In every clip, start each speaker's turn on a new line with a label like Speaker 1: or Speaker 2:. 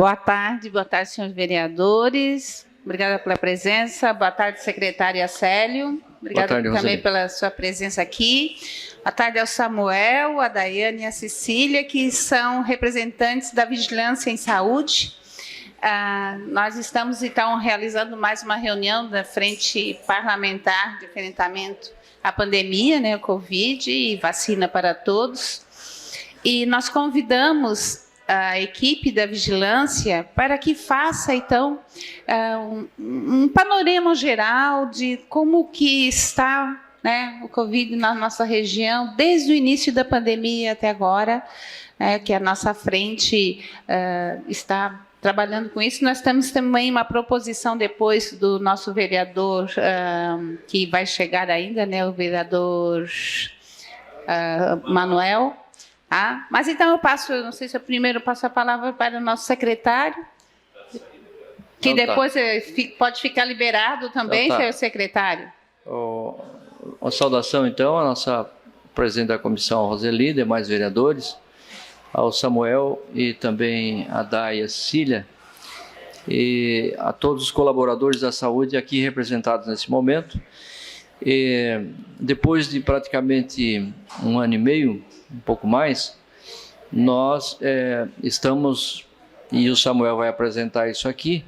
Speaker 1: Boa tarde, senhores vereadores. Obrigada pela presença. Boa tarde, secretário Acélio. Obrigada também Roseli, pela sua presença aqui. Boa tarde ao Samuel, a Daiane e a Cecília, que são representantes da Vigilância em Saúde. Nós estamos, então, realizando mais uma reunião da Frente Parlamentar de Enfrentamento à Pandemia, né, o Covid, e vacina para todos. E nós convidamos a equipe da vigilância para que faça, então, um panorama geral de como que está, né, o Covid na nossa região, desde o início da pandemia até agora, que a nossa frente está trabalhando com isso. Nós temos também uma proposição depois do nosso vereador, que vai chegar ainda, né, o vereador Manuel. Mas então eu não sei se eu primeiro passo a palavra para o nosso secretário, que então, depois pode ficar liberado também, então, senhor secretário.
Speaker 2: Uma saudação, então, à nossa presidente da comissão, Roseli, demais vereadores, ao Samuel e também a Day e a Cecília, e a todos os colaboradores da saúde aqui representados nesse momento. E depois de praticamente 1 ano e meio, um pouco mais, nós estamos, e o Samuel vai apresentar isso aqui,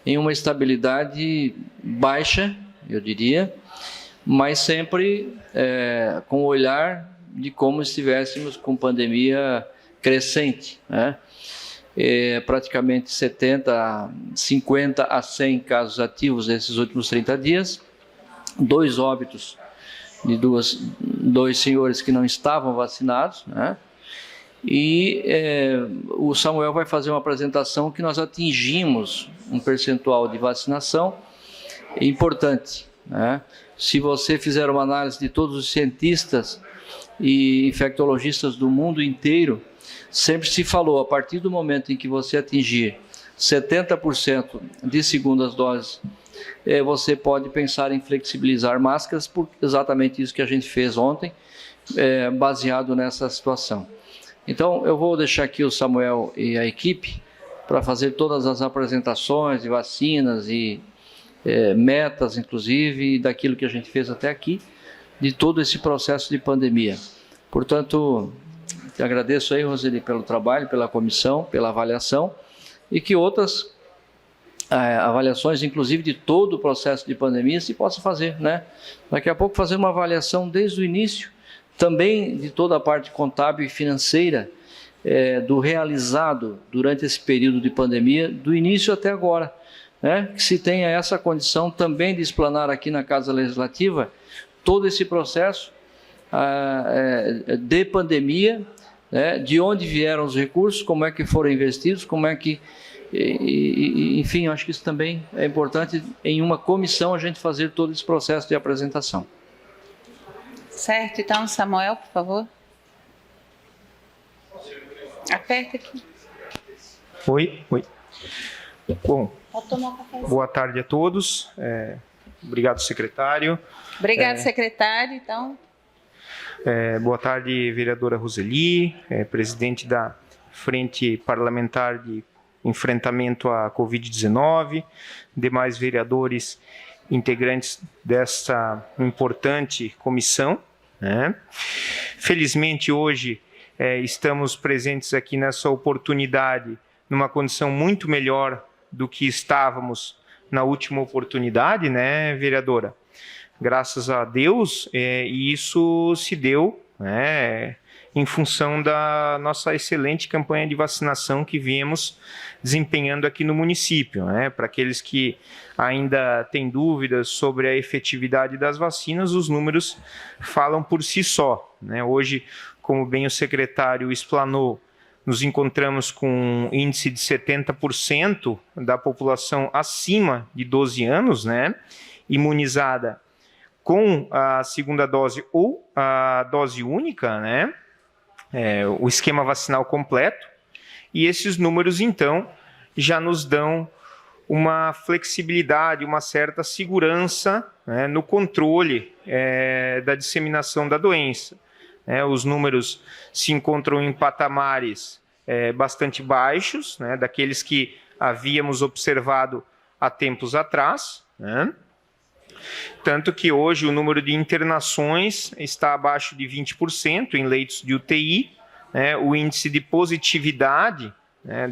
Speaker 2: em uma estabilidade baixa, eu diria, mas sempre com o olhar de como estivéssemos com pandemia crescente, né? Praticamente 50 a 100 casos ativos nesses últimos 30 dias, 2 óbitos de dois senhores que não estavam vacinados, né? E o Samuel vai fazer uma apresentação que nós atingimos um percentual de vacinação importante, né? Se você fizer uma análise de todos os cientistas e infectologistas do mundo inteiro, sempre se falou, a partir do momento em que você atingir 70% de segundas doses, você pode pensar em flexibilizar máscaras, por exatamente isso que a gente fez ontem, baseado nessa situação. Então, eu vou deixar aqui o Samuel e a equipe para fazer todas as apresentações de vacinas e metas, inclusive, daquilo que a gente fez até aqui, de todo esse processo de pandemia. Portanto, te agradeço aí, Roseli, pelo trabalho, pela comissão, pela avaliação, e que outras avaliações, inclusive de todo o processo de pandemia, se possa fazer, né? Daqui a pouco fazer uma avaliação desde o início, também de toda a parte contábil e financeira do realizado durante esse período de pandemia, do início até agora, né? Que se tenha essa condição também de explanar aqui na Casa Legislativa todo esse processo de pandemia, né? De onde vieram os recursos, como é que foram investidos, como é que enfim, acho que isso também é importante em uma comissão a gente fazer todo esse processo de apresentação.
Speaker 1: Certo, então, Samuel, por favor. Aperta aqui.
Speaker 3: Oi. Bom, boa tarde a todos. Obrigado, secretário.
Speaker 1: Obrigado, secretário, então.
Speaker 3: Boa tarde, vereadora Roseli, presidente da Frente Parlamentar de Enfrentamento à Covid-19, demais vereadores integrantes desta importante comissão, né? Felizmente, hoje, estamos presentes aqui nessa oportunidade numa condição muito melhor do que estávamos na última oportunidade, né, vereadora? Graças a Deus, e isso se deu, né, em função da nossa excelente campanha de vacinação que viemos desempenhando aqui no município, né? Para aqueles que ainda têm dúvidas sobre a efetividade das vacinas, os números falam por si só, né? Hoje, como bem o secretário explanou, nos encontramos com um índice de 70% da população acima de 12 anos, né? Imunizada com a segunda dose ou a dose única, né? O esquema vacinal completo, e esses números, então, já nos dão uma flexibilidade, uma certa segurança, né, no controle da disseminação da doença. Os números se encontram em patamares bastante baixos, né, daqueles que havíamos observado há tempos atrás, né? Tanto que hoje o número de internações está abaixo de 20% em leitos de UTI, né? O índice de positividade, né,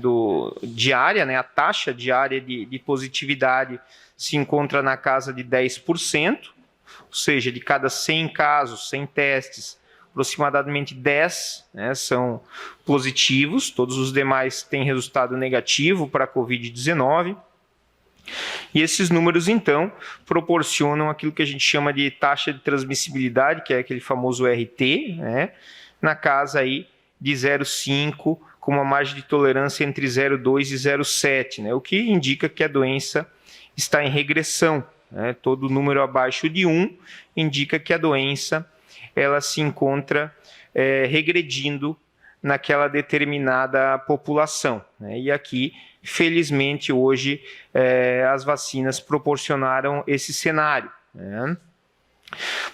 Speaker 3: diária, né, a taxa diária de positividade se encontra na casa de 10%, ou seja, de cada 100 casos, 100 testes, aproximadamente 10, né, são positivos, todos os demais têm resultado negativo para a Covid-19. E esses números, então, proporcionam aquilo que a gente chama de taxa de transmissibilidade, que é aquele famoso RT, né, na casa aí de 0,5, com uma margem de tolerância entre 0,2 e 0,7, né, o que indica que a doença está em regressão, né, todo número abaixo de 1 indica que a doença ela se encontra regredindo naquela determinada população, né, e aqui, felizmente, hoje, as vacinas proporcionaram esse cenário, né.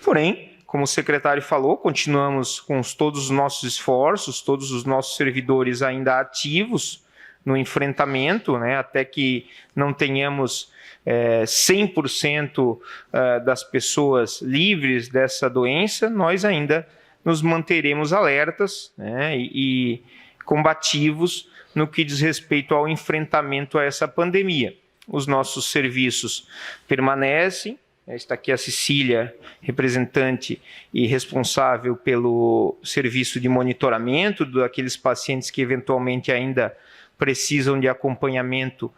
Speaker 3: Porém, como o secretário falou, continuamos com todos os nossos esforços, todos os nossos servidores ainda ativos no enfrentamento, né, até que não tenhamos 100% das pessoas livres dessa doença, nós ainda nos manteremos alertas, né, e combativos no que diz respeito ao enfrentamento a essa pandemia. Os nossos serviços permanecem. Está aqui a Cecília, representante e responsável pelo serviço de monitoramento daqueles pacientes que eventualmente ainda precisam de acompanhamento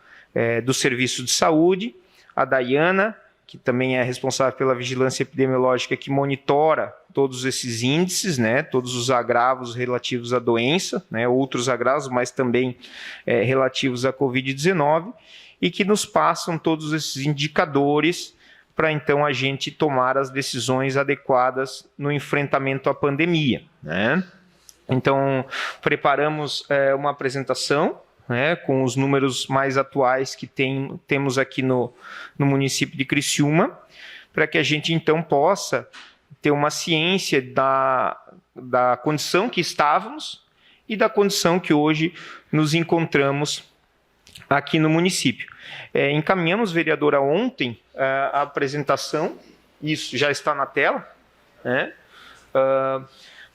Speaker 3: do serviço de saúde. A Dayana, que também é responsável pela vigilância epidemiológica, que monitora todos esses índices, né, todos os agravos relativos à doença, né, outros agravos, mas também relativos à Covid-19, e que nos passam todos esses indicadores para então a gente tomar as decisões adequadas no enfrentamento à pandemia, né? Então, preparamos uma apresentação, né, com os números mais atuais que temos aqui no município de Criciúma, para que a gente então possa ter uma ciência da condição que estávamos e da condição que hoje nos encontramos aqui no município. Encaminhamos, vereadora, ontem a apresentação, isso já está na tela, né?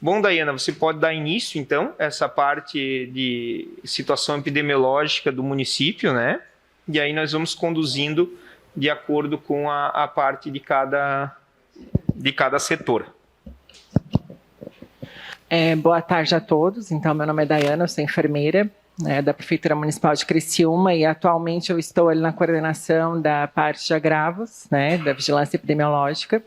Speaker 3: Bom, Dayana, você pode dar início, então, a essa parte de situação epidemiológica do município, né? E aí nós vamos conduzindo de acordo com a parte de cada setor.
Speaker 4: Boa tarde a todos. Então, meu nome é Dayana, eu sou enfermeira, da Prefeitura Municipal de Criciúma, e atualmente eu estou ali na coordenação da parte de agravos, né, da vigilância epidemiológica.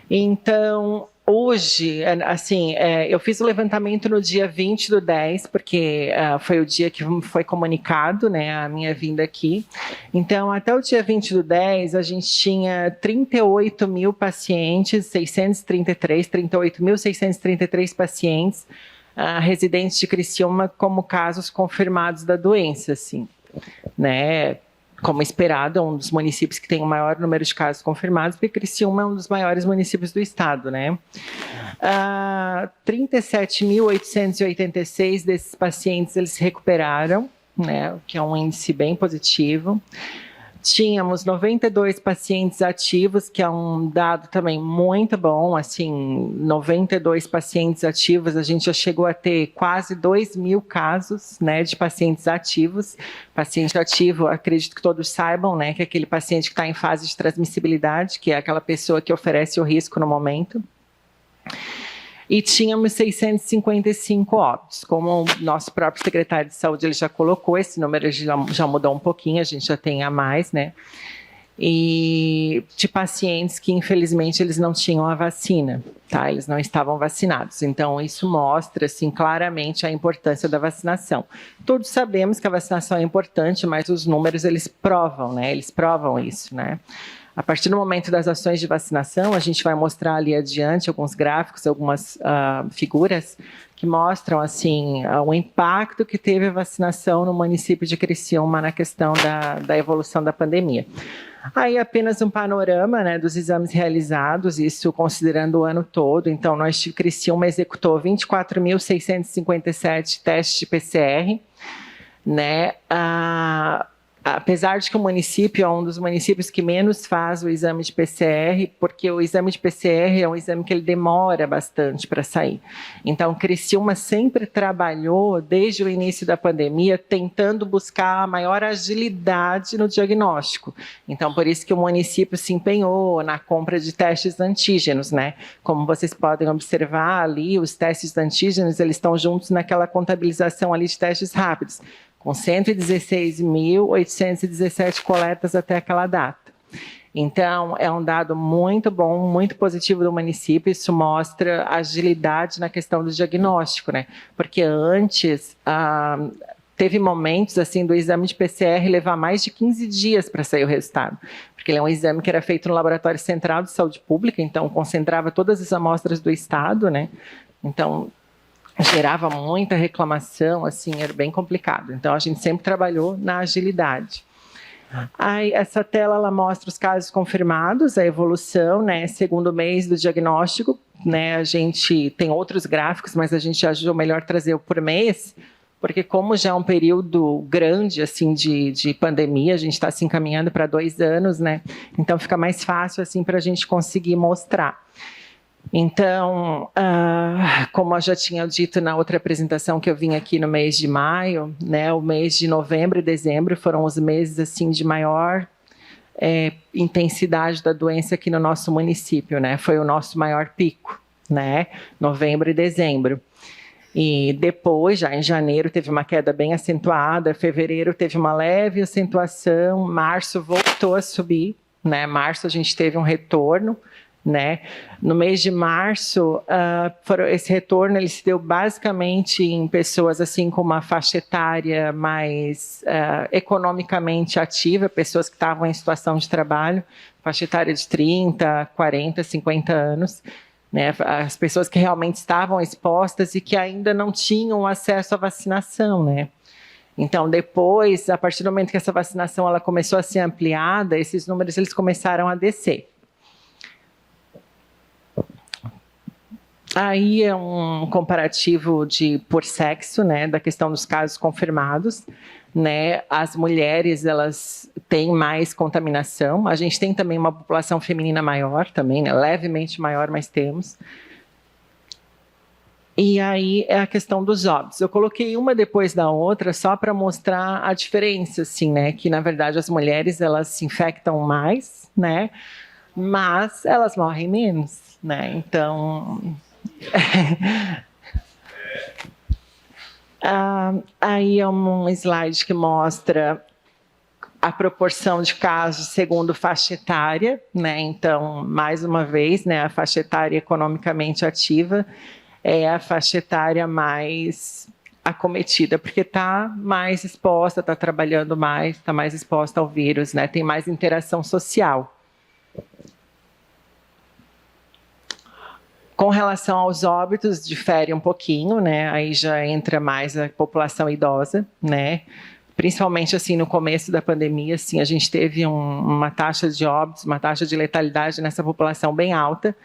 Speaker 4: Então, hoje, assim, eu fiz o levantamento no dia 20/10, porque foi o dia que foi comunicado, né, a minha vinda aqui. Então, até o dia 20/10, a gente tinha 38.000 pacientes, 38.633 pacientes residentes de Criciúma como casos confirmados da doença, assim, né? Como esperado, é um dos municípios que tem o maior número de casos confirmados, porque Criciúma é um dos maiores municípios do estado, né? 37.886 desses pacientes, eles se recuperaram, né? O que é um índice bem positivo. Tínhamos 92 pacientes ativos, que é um dado também muito bom, assim, 92 pacientes ativos, a gente já chegou a ter quase 2.000 casos, né, de pacientes ativos. Paciente ativo, acredito que todos saibam, né, que é aquele paciente que está em fase de transmissibilidade, que é aquela pessoa que oferece o risco no momento. E tínhamos 655 óbitos. Como o nosso próprio secretário de saúde ele já colocou, esse número já mudou um pouquinho, a gente já tem a mais, né? E de pacientes que, infelizmente, eles não tinham a vacina, tá? Eles não estavam vacinados. Então, isso mostra, assim, claramente a importância da vacinação. Todos sabemos que a vacinação é importante, mas os números, eles provam, né? Eles provam isso, né? A partir do momento das ações de vacinação, a gente vai mostrar ali adiante alguns gráficos, algumas figuras que mostram assim o impacto que teve a vacinação no município de Criciúma na questão da evolução da pandemia. Aí apenas um panorama, né, dos exames realizados, isso considerando o ano todo. Então, Criciúma executou 24.657 testes de PCR, né? Apesar de que o município é um dos municípios que menos faz o exame de PCR, porque o exame de PCR é um exame que ele demora bastante para sair. Então, Criciúma sempre trabalhou, desde o início da pandemia, tentando buscar a maior agilidade no diagnóstico. Então, por isso que o município se empenhou na compra de testes antígenos, né? Como vocês podem observar ali, os testes antígenos, eles estão juntos naquela contabilização ali de testes rápidos, com 116.817 coletas até aquela data. Então, é um dado muito bom, muito positivo do município. Isso mostra agilidade na questão do diagnóstico, né? Porque antes, teve momentos assim do exame de PCR levar mais de 15 dias para sair o resultado. Porque ele é um exame que era feito no Laboratório Central de Saúde Pública, então concentrava todas as amostras do estado, né? Então, gerava muita reclamação, assim, era bem complicado. Então, a gente sempre trabalhou na agilidade. Aí, essa tela, ela mostra os casos confirmados, a evolução, né, segundo mês do diagnóstico, né, a gente tem outros gráficos, mas a gente achou melhor trazer o por mês, porque como já é um período grande, assim, de pandemia, a gente está se encaminhando para 2 anos, né, então fica mais fácil, assim, para a gente conseguir mostrar. Então, como eu já tinha dito na outra apresentação que eu vim aqui no mês de maio, né, o mês de novembro e dezembro foram os meses assim de maior intensidade da doença aqui no nosso município, né? Foi o nosso maior pico, né? Novembro e dezembro. E depois, já em janeiro, teve uma queda bem acentuada, fevereiro teve uma leve acentuação, março voltou a subir, né? Março a gente teve um retorno, né? No mês de março, esse retorno ele se deu basicamente em pessoas assim com uma faixa etária mais economicamente ativa, pessoas que estavam em situação de trabalho, faixa etária de 30, 40, 50 anos, né? As pessoas que realmente estavam expostas e que ainda não tinham acesso à vacinação, né? Então, depois, a partir do momento que essa vacinação ela começou a ser ampliada, esses números eles começaram a descer. Aí é um comparativo por sexo, né, da questão dos casos confirmados, né, as mulheres, elas têm mais contaminação, a gente tem também uma população feminina maior também, né, levemente maior, mas temos. E aí é a questão dos óbitos. Eu coloquei uma depois da outra só para mostrar a diferença, assim, né, que na verdade as mulheres, elas se infectam mais, né, mas elas morrem menos, né, então... Aí é um slide que mostra a proporção de casos segundo faixa etária, né? Então, mais uma vez, né, a faixa etária economicamente ativa é a faixa etária mais acometida, porque está mais exposta, está trabalhando mais, está mais exposta ao vírus, né? Tem mais interação social. Com relação aos óbitos, difere um pouquinho, né? Aí já entra mais a população idosa, né? Principalmente assim no começo da pandemia, assim, a gente teve uma taxa de óbitos, uma taxa de letalidade nessa população bem alta.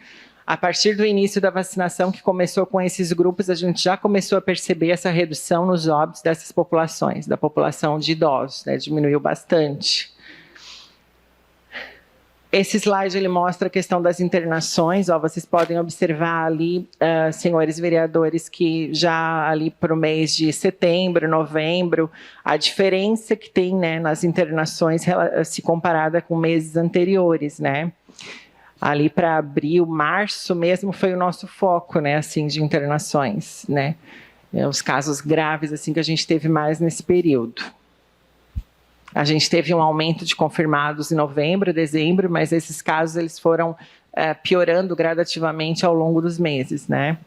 Speaker 4: A partir do início da vacinação, que começou com esses grupos, a gente já começou a perceber essa redução nos óbitos dessas populações, da população de idosos, né? Diminuiu bastante. Esse slide ele mostra a questão das internações, ó, vocês podem observar ali, senhores vereadores, que já ali para o mês de setembro, novembro, a diferença que tem, né, nas internações se comparada com meses anteriores, né? Ali para abril, março mesmo foi o nosso foco, né, assim, de internações, né? Os casos graves assim que a gente teve mais nesse período. A gente teve um aumento de confirmados em novembro, dezembro, mas esses casos eles foram piorando gradativamente ao longo dos meses, né?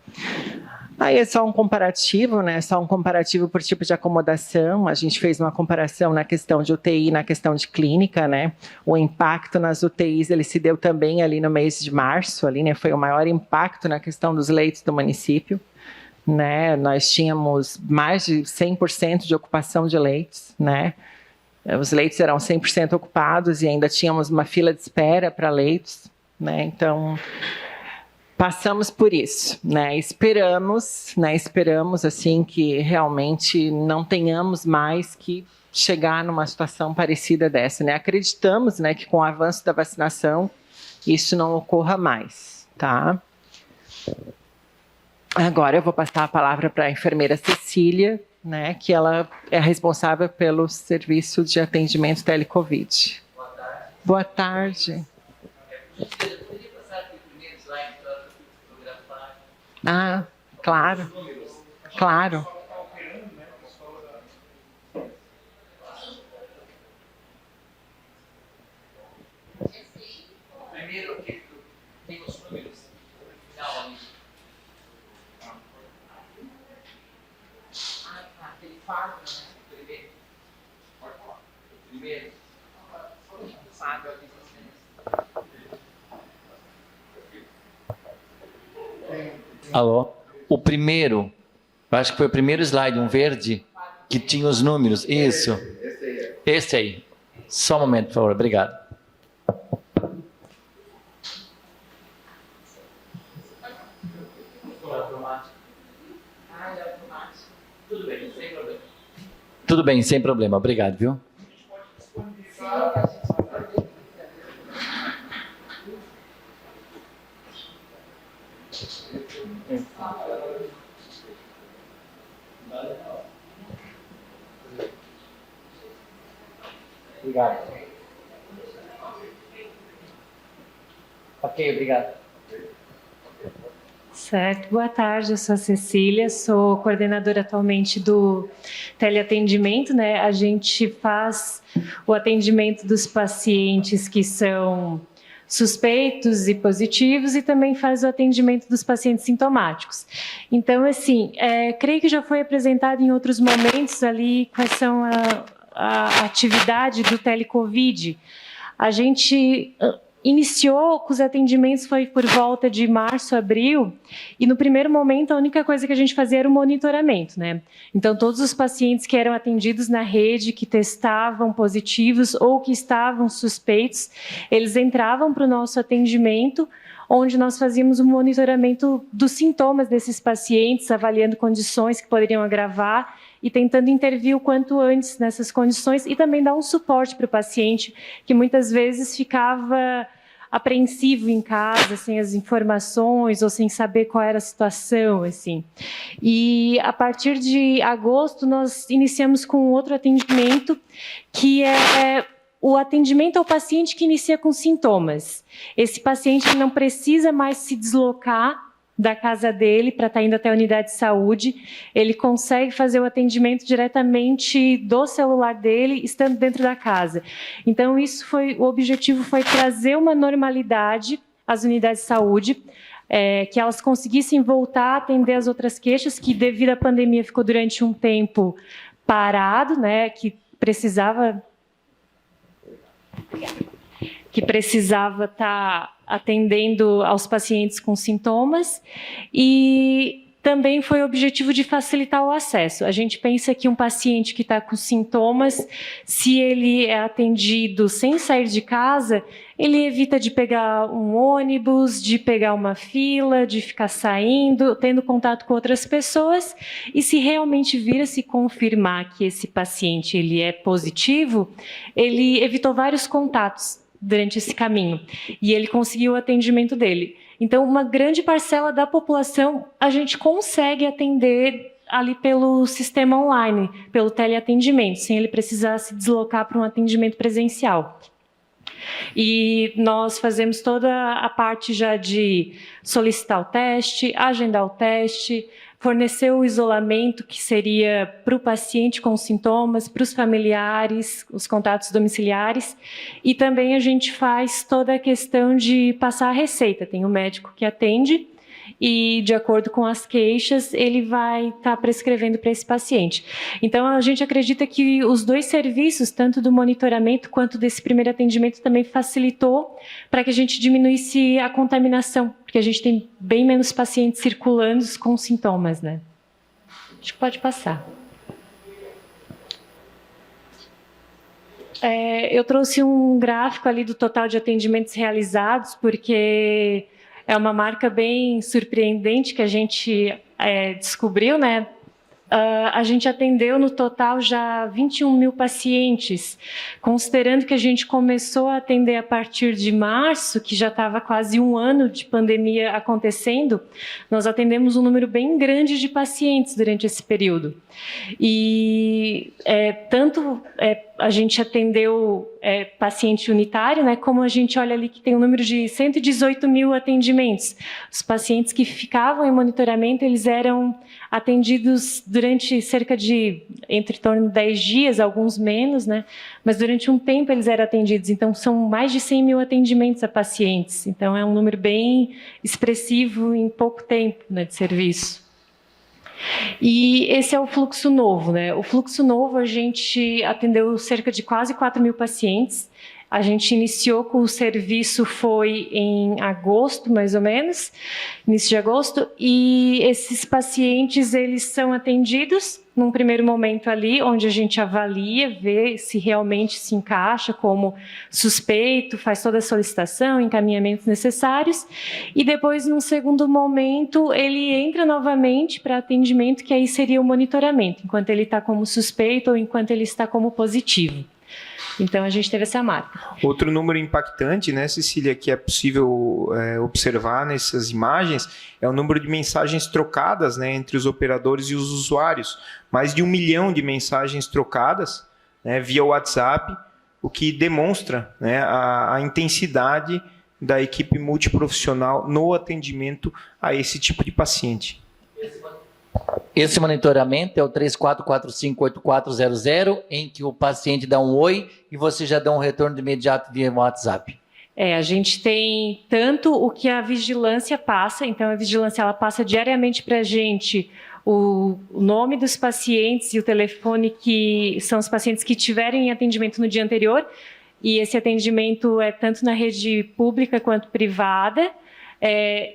Speaker 4: Aí é só um comparativo, né? Só um comparativo por tipo de acomodação. A gente fez uma comparação na questão de UTI, na questão de clínica, né? O impacto nas UTIs, ele se deu também ali no mês de março, ali, né? Foi o maior impacto na questão dos leitos do município, né? Nós tínhamos mais de 100% de ocupação de leitos, né? Os leitos eram 100% ocupados e ainda tínhamos uma fila de espera para leitos, né? Então, passamos por isso, né? Esperamos assim que realmente não tenhamos mais que chegar numa situação parecida dessa, né? Acreditamos, né, que com o avanço da vacinação isso não ocorra mais, tá? Agora eu vou passar a palavra para a enfermeira Cecília, né, que ela é responsável pelo serviço de atendimento telecovid. Boa tarde. Ah, claro, claro.
Speaker 2: Primeiro, tem os números. Aquele quadro, né? Primeiro. Alô? O primeiro, acho que foi o primeiro slide, um verde, que tinha os números. Isso. Esse aí. Só um momento, por favor. Obrigado. Tudo bem, sem problema. Obrigado, viu? Obrigado. Ok, obrigado.
Speaker 5: Certo, boa tarde, eu sou a Cecília, sou coordenadora atualmente do teleatendimento, né? A gente faz o atendimento dos pacientes que são suspeitos e positivos e também faz o atendimento dos pacientes sintomáticos. Então, assim, creio que já foi apresentado em outros momentos ali quais são a atividade do telecovid. A gente iniciou com os atendimentos foi por volta de março, abril, e no primeiro momento a única coisa que a gente fazia era o monitoramento, né? Então todos os pacientes que eram atendidos na rede, que testavam positivos ou que estavam suspeitos, eles entravam para o nosso atendimento, onde nós fazíamos o monitoramento dos sintomas desses pacientes, avaliando condições que poderiam agravar e tentando intervir o quanto antes nessas condições e também dar um suporte para o paciente, que muitas vezes ficava apreensivo em casa, sem as informações ou sem saber qual era a situação, assim. E a partir de agosto nós iniciamos com outro atendimento, que é o atendimento ao paciente que inicia com sintomas. Esse paciente não precisa mais se deslocar da casa dele para estar indo até a unidade de saúde, ele consegue fazer o atendimento diretamente do celular dele, estando dentro da casa. Então, o objetivo foi trazer uma normalidade às unidades de saúde, que elas conseguissem voltar a atender as outras queixas, que devido à pandemia ficou durante um tempo parado, né, que precisava estar atendendo aos pacientes com sintomas, e também foi o objetivo de facilitar o acesso. A gente pensa que um paciente que está com sintomas, se ele é atendido sem sair de casa, ele evita de pegar um ônibus, de pegar uma fila, de ficar saindo, tendo contato com outras pessoas, e se realmente vir a se confirmar que esse paciente ele é positivo, ele evitou vários contatos durante esse caminho, e ele conseguiu o atendimento dele. Então, uma grande parcela da população a gente consegue atender ali pelo sistema online, pelo teleatendimento, sem ele precisar se deslocar para um atendimento presencial. E nós fazemos toda a parte já de solicitar o teste, agendar o teste, fornecer o isolamento, que seria para o paciente com sintomas, para os familiares, os contatos domiciliares, e também a gente faz toda a questão de passar a receita. Tem o médico que atende e, de acordo com as queixas, ele vai estar prescrevendo para esse paciente. Então, a gente acredita que os dois serviços, tanto do monitoramento quanto desse primeiro atendimento, também facilitou para que a gente diminuísse a contaminação, porque a gente tem bem menos pacientes circulando com sintomas, né? Acho que pode passar. Eu trouxe um gráfico ali do total de atendimentos realizados, porque é uma marca bem surpreendente que a gente descobriu, né? A gente atendeu no total já 21 mil pacientes, considerando que a gente começou a atender a partir de março, que já estava quase um ano de pandemia acontecendo, nós atendemos um número bem grande de pacientes durante esse período. E a gente atendeu paciente unitário, né, como a gente olha ali que tem um número de 118 mil atendimentos. Os pacientes que ficavam em monitoramento, eles eram atendidos durante cerca de, entre torno de 10 dias, alguns menos, né, mas durante um tempo eles eram atendidos. Então, são mais de 100 mil atendimentos a pacientes. Então, é um número bem expressivo em pouco tempo, né, de serviço. E esse é o fluxo novo, né? O fluxo novo, a gente atendeu cerca de quase 4 mil pacientes. A gente iniciou com o serviço, foi em agosto, mais ou menos, início de agosto, e esses pacientes, eles são atendidos num primeiro momento ali, onde a gente avalia, vê se realmente se encaixa como suspeito, faz toda a solicitação, encaminhamentos necessários, e depois, num segundo momento, ele entra novamente para atendimento, que aí seria o monitoramento, enquanto ele está como suspeito ou enquanto ele está como positivo. Então, a gente teve essa marca.
Speaker 3: Outro número impactante, né, Cecília, que é possível observar nessas imagens, é o número de mensagens trocadas, né, entre os operadores e os usuários. Mais de 1 milhão de mensagens trocadas, né, via WhatsApp, o que demonstra, né, a intensidade da equipe multiprofissional no atendimento a esse tipo de paciente.
Speaker 6: Esse monitoramento é o 34458400, em que o paciente dá um oi e você já dá um retorno de imediato via WhatsApp.
Speaker 5: A gente tem tanto o que a vigilância passa, então a vigilância ela passa diariamente para a gente o nome dos pacientes e o telefone que são os pacientes que tiverem atendimento no dia anterior, e esse atendimento é tanto na rede pública quanto privada.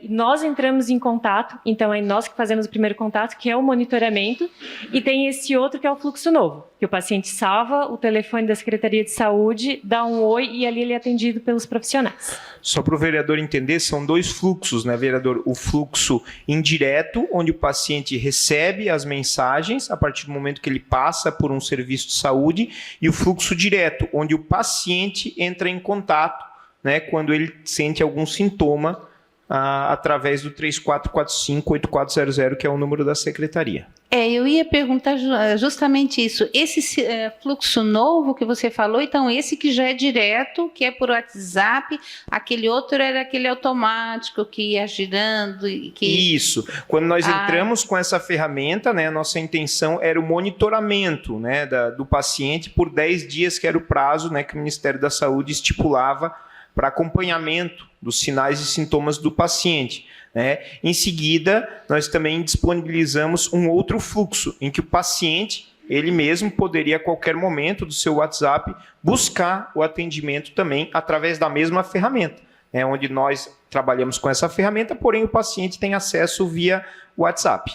Speaker 5: Nós entramos em contato, então é nós que fazemos o primeiro contato, que é o monitoramento, e tem esse outro que é o fluxo novo, que o paciente salva o telefone da Secretaria de Saúde, dá um oi e ali ele é atendido pelos profissionais.
Speaker 3: Só para o vereador entender, são dois fluxos, né, vereador? O fluxo indireto, onde o paciente recebe as mensagens a partir do momento que ele passa por um serviço de saúde, e o fluxo direto, onde o paciente entra em contato, né, quando ele sente algum sintoma, através do 3445-8400, que é o número da secretaria.
Speaker 1: Eu ia perguntar justamente isso. Esse fluxo novo que você falou, então esse que já é direto, que é por WhatsApp, aquele outro era aquele automático que ia girando.
Speaker 3: Isso. Quando nós entramos com essa ferramenta, né, a nossa intenção era o monitoramento, né, do paciente por 10 dias, que era o prazo, né, que o Ministério da Saúde estipulava para acompanhamento dos sinais e sintomas do paciente, né? Em seguida, nós também disponibilizamos um outro fluxo, em que o paciente, ele mesmo poderia, a qualquer momento do seu WhatsApp, buscar o atendimento também através da mesma ferramenta, né? Onde nós trabalhamos com essa ferramenta, porém o paciente tem acesso via WhatsApp.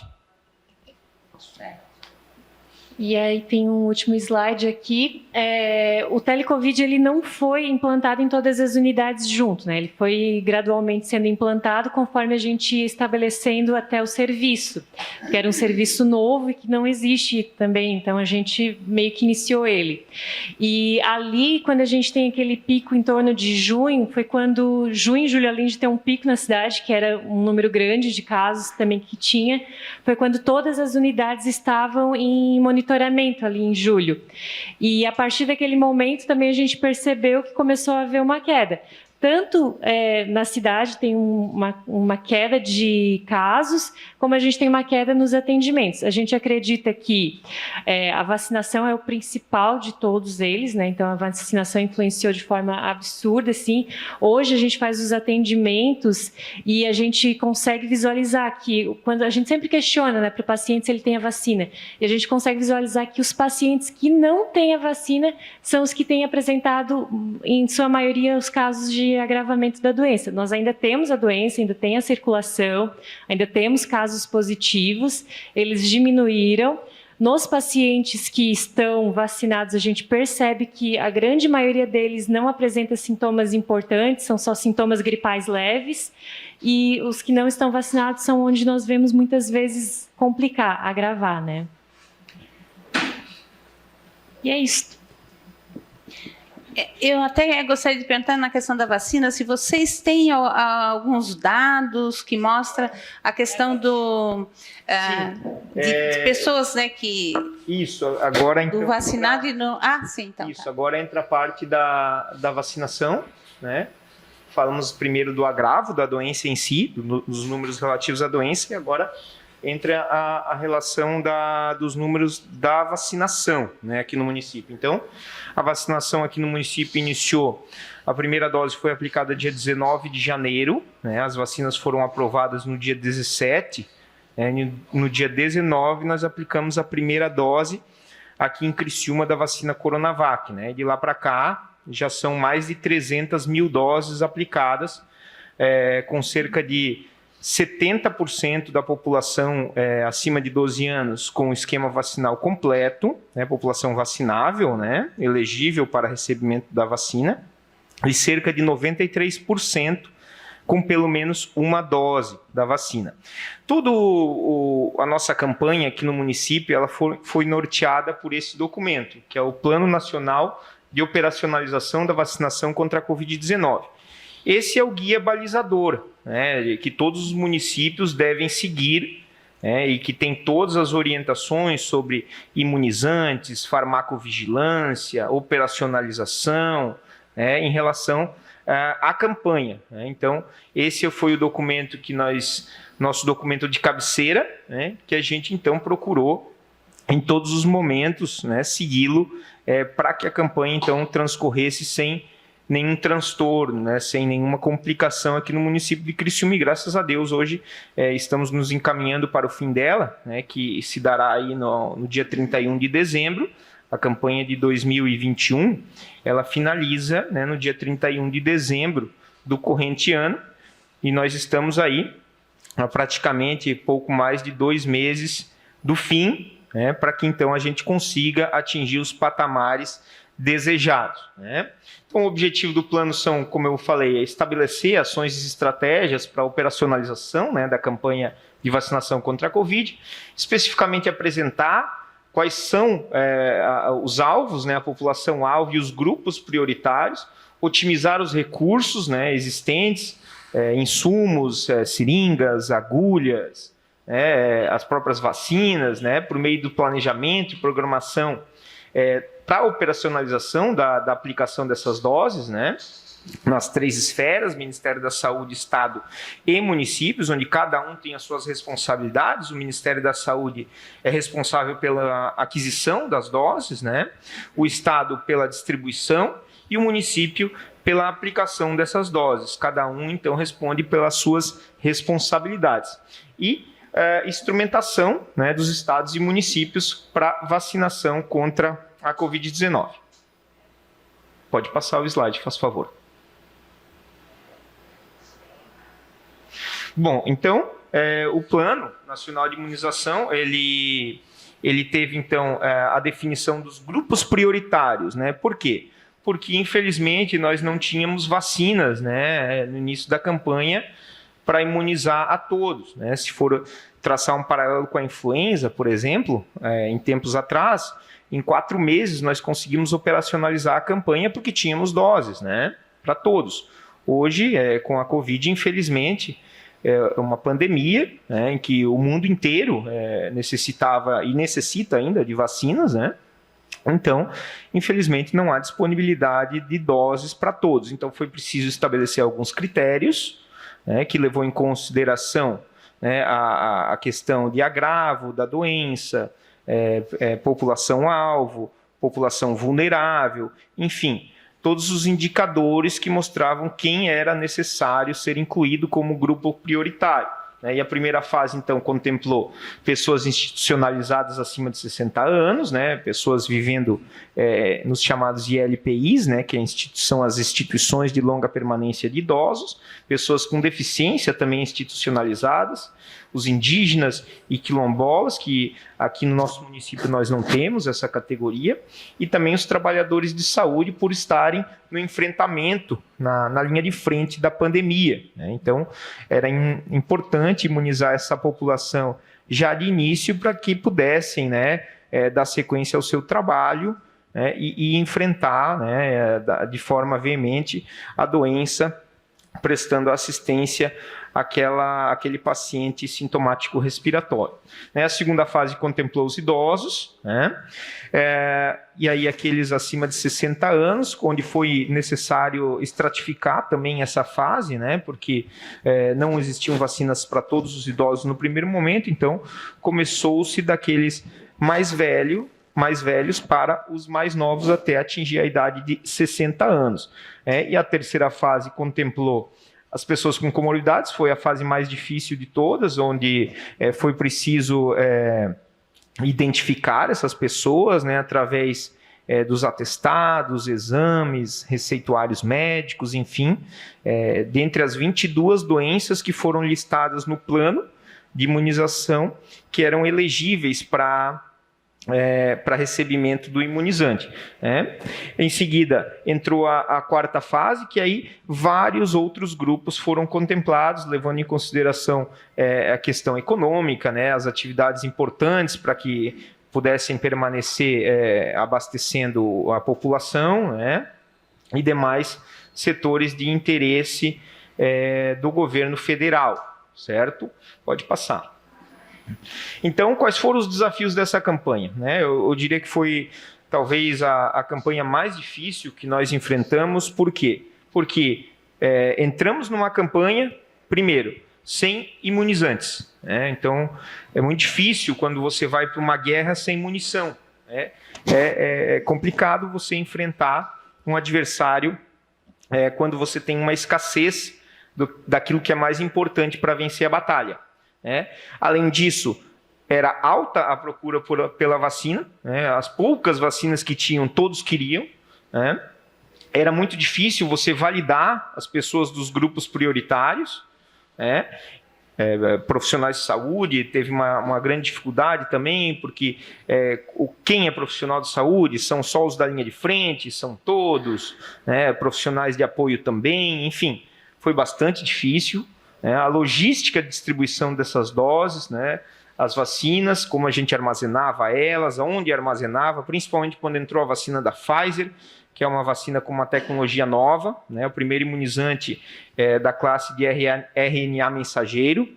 Speaker 5: E aí tem um último slide aqui. O telecovid ele não foi implantado em todas as unidades junto, né? Ele foi gradualmente sendo implantado conforme a gente ia estabelecendo até o serviço, que era um serviço novo e que não existe também, então a gente meio que iniciou ele. E ali, quando a gente tem aquele pico em torno de junho, foi quando junho e julho, além de ter um pico na cidade, que era um número grande de casos também que tinha, foi quando todas as unidades estavam em monitoramento ali em julho. E a partir daquele momento também a gente percebeu que começou a haver uma queda, tanto na cidade tem uma queda de casos, como a gente tem uma queda nos atendimentos. A gente acredita que a vacinação é o principal de todos eles, né? Então, a vacinação influenciou de forma absurda, assim. Hoje, a gente faz os atendimentos e a gente consegue visualizar que, quando a gente sempre questiona, né, para o paciente se ele tem a vacina, e a gente consegue visualizar que os pacientes que não têm a vacina são os que têm apresentado, em sua maioria, os casos de agravamento da doença. Nós ainda temos a doença, ainda tem a circulação, ainda temos casos positivos, eles diminuíram. Nos pacientes que estão vacinados, a gente percebe que a grande maioria deles não apresenta sintomas importantes, são só sintomas gripais leves, e os que não estão vacinados são onde nós vemos muitas vezes complicar, agravar, né? E é isso.
Speaker 1: Eu até gostaria de perguntar na questão da vacina, se vocês têm alguns dados que mostram a questão de pessoas, né, que...
Speaker 3: Isso, agora...
Speaker 1: Do
Speaker 3: então,
Speaker 1: vacinado e não... Ah, sim, então.
Speaker 3: Isso, agora entra a parte da vacinação, né? Falamos primeiro do agravo da doença em si, dos números relativos à doença, e agora entra a relação dos números da vacinação, né, aqui no município. Então, a vacinação aqui no município iniciou, a primeira dose foi aplicada dia 19 de janeiro, né, as vacinas foram aprovadas no dia 17, no dia 19 nós aplicamos a primeira dose aqui em Criciúma da vacina Coronavac, né, de lá para cá já são mais de 300 mil doses aplicadas, com cerca de 70% da população acima de 12 anos com o esquema vacinal completo, né, população vacinável, né, elegível para recebimento da vacina, e cerca de 93% com pelo menos uma dose da vacina. A nossa campanha aqui no município ela foi norteada por esse documento, que é o Plano Nacional de Operacionalização da Vacinação contra a Covid-19. Esse é o guia balizador, né, que todos os municípios devem seguir, e que tem todas as orientações sobre imunizantes, farmacovigilância, operacionalização, em relação à campanha. Então, esse foi o documento nosso documento de cabeceira, que a gente então procurou em todos os momentos, segui-lo para que a campanha então transcorresse sem nenhum transtorno, né, sem nenhuma complicação aqui no município de Criciúma, e graças a Deus hoje estamos nos encaminhando para o fim dela, né, que se dará aí no dia 31 de dezembro, a campanha de 2021, ela finaliza, né, no dia 31 de dezembro do corrente ano, e nós estamos aí há praticamente pouco mais de 2 meses do fim, né, para que então a gente consiga atingir os patamares desejados, né? Então, o objetivo do plano são, como eu falei, estabelecer ações e estratégias para a operacionalização, né, da campanha de vacinação contra a Covid, especificamente apresentar quais são os alvos, né, a população-alvo e os grupos prioritários, otimizar os recursos, né, existentes, insumos, seringas, agulhas, as próprias vacinas, né, por meio do planejamento e programação para a operacionalização da aplicação dessas doses, né, nas 3 esferas, Ministério da Saúde, Estado e municípios, onde cada um tem as suas responsabilidades. O Ministério da Saúde é responsável pela aquisição das doses, né, o Estado pela distribuição e o município pela aplicação dessas doses. Cada um, então, responde pelas suas responsabilidades. E instrumentação, né, dos estados e municípios para vacinação contra a Covid-19. Pode passar o slide, faz favor. Bom, então, o Plano Nacional de Imunização, ele teve, então, a definição dos grupos prioritários, né? Por quê? Porque, infelizmente, nós não tínhamos vacinas, né, no início da campanha para imunizar a todos, né? Se for traçar um paralelo com a influenza, por exemplo, em tempos atrás, em 4 meses nós conseguimos operacionalizar a campanha porque tínhamos doses, né, para todos. Hoje, com a Covid, infelizmente, é uma pandemia, né, em que o mundo inteiro necessitava e necessita ainda de vacinas, né, Então, infelizmente, não há disponibilidade de doses para todos. Então, foi preciso estabelecer alguns critérios, né, que levou em consideração, né, a questão de agravo da doença, população-alvo, população vulnerável, enfim, todos os indicadores que mostravam quem era necessário ser incluído como grupo prioritário. E a primeira fase, então, contemplou pessoas institucionalizadas acima de 60 anos, né, pessoas vivendo nos chamados ILPIs, né, que são as instituições de longa permanência de idosos, pessoas com deficiência também institucionalizadas, os indígenas e quilombolas, que aqui no nosso município nós não temos essa categoria, e também os trabalhadores de saúde por estarem no enfrentamento, na linha de frente da pandemia, né? Então, era importante imunizar essa população já de início para que pudessem, né, dar sequência ao seu trabalho, né, e enfrentar, né, de forma veemente a doença, prestando assistência àquele paciente sintomático respiratório. A segunda fase contemplou os idosos, né? E aí aqueles acima de 60 anos, onde foi necessário estratificar também essa fase, né? Porque não existiam vacinas para todos os idosos no primeiro momento, então começou-se daqueles mais velhos para os mais novos até atingir a idade de 60 anos. E a terceira fase contemplou as pessoas com comorbidades, foi a fase mais difícil de todas, onde foi preciso identificar essas pessoas, né, através dos atestados, exames, receituários médicos, enfim, dentre as 22 doenças que foram listadas no plano de imunização, que eram elegíveis para recebimento do imunizante. Em seguida, entrou a quarta fase, que aí vários outros grupos foram contemplados, levando em consideração a questão econômica, né, as atividades importantes para que pudessem permanecer abastecendo a população, né, e demais setores de interesse do governo federal, certo? Pode passar. Então, quais foram os desafios dessa campanha? Eu diria que foi talvez a campanha mais difícil que nós enfrentamos. Por quê? Porque entramos numa campanha, primeiro, sem imunizantes. Então, é muito difícil quando você vai para uma guerra sem munição. É complicado você enfrentar um adversário quando você tem uma escassez daquilo que é mais importante para vencer a batalha. Além disso, era alta a procura pela vacina, as poucas vacinas que tinham, todos queriam. Era muito difícil você validar as pessoas dos grupos prioritários. Profissionais de saúde teve uma grande dificuldade também, porque quem é profissional de saúde são só os da linha de frente, são todos, profissionais de apoio também, enfim, foi bastante difícil. A logística de distribuição dessas doses, né, as vacinas, como a gente armazenava elas, aonde armazenava, principalmente quando entrou a vacina da Pfizer, que é uma vacina com uma tecnologia nova, né, o primeiro imunizante da classe de RNA mensageiro,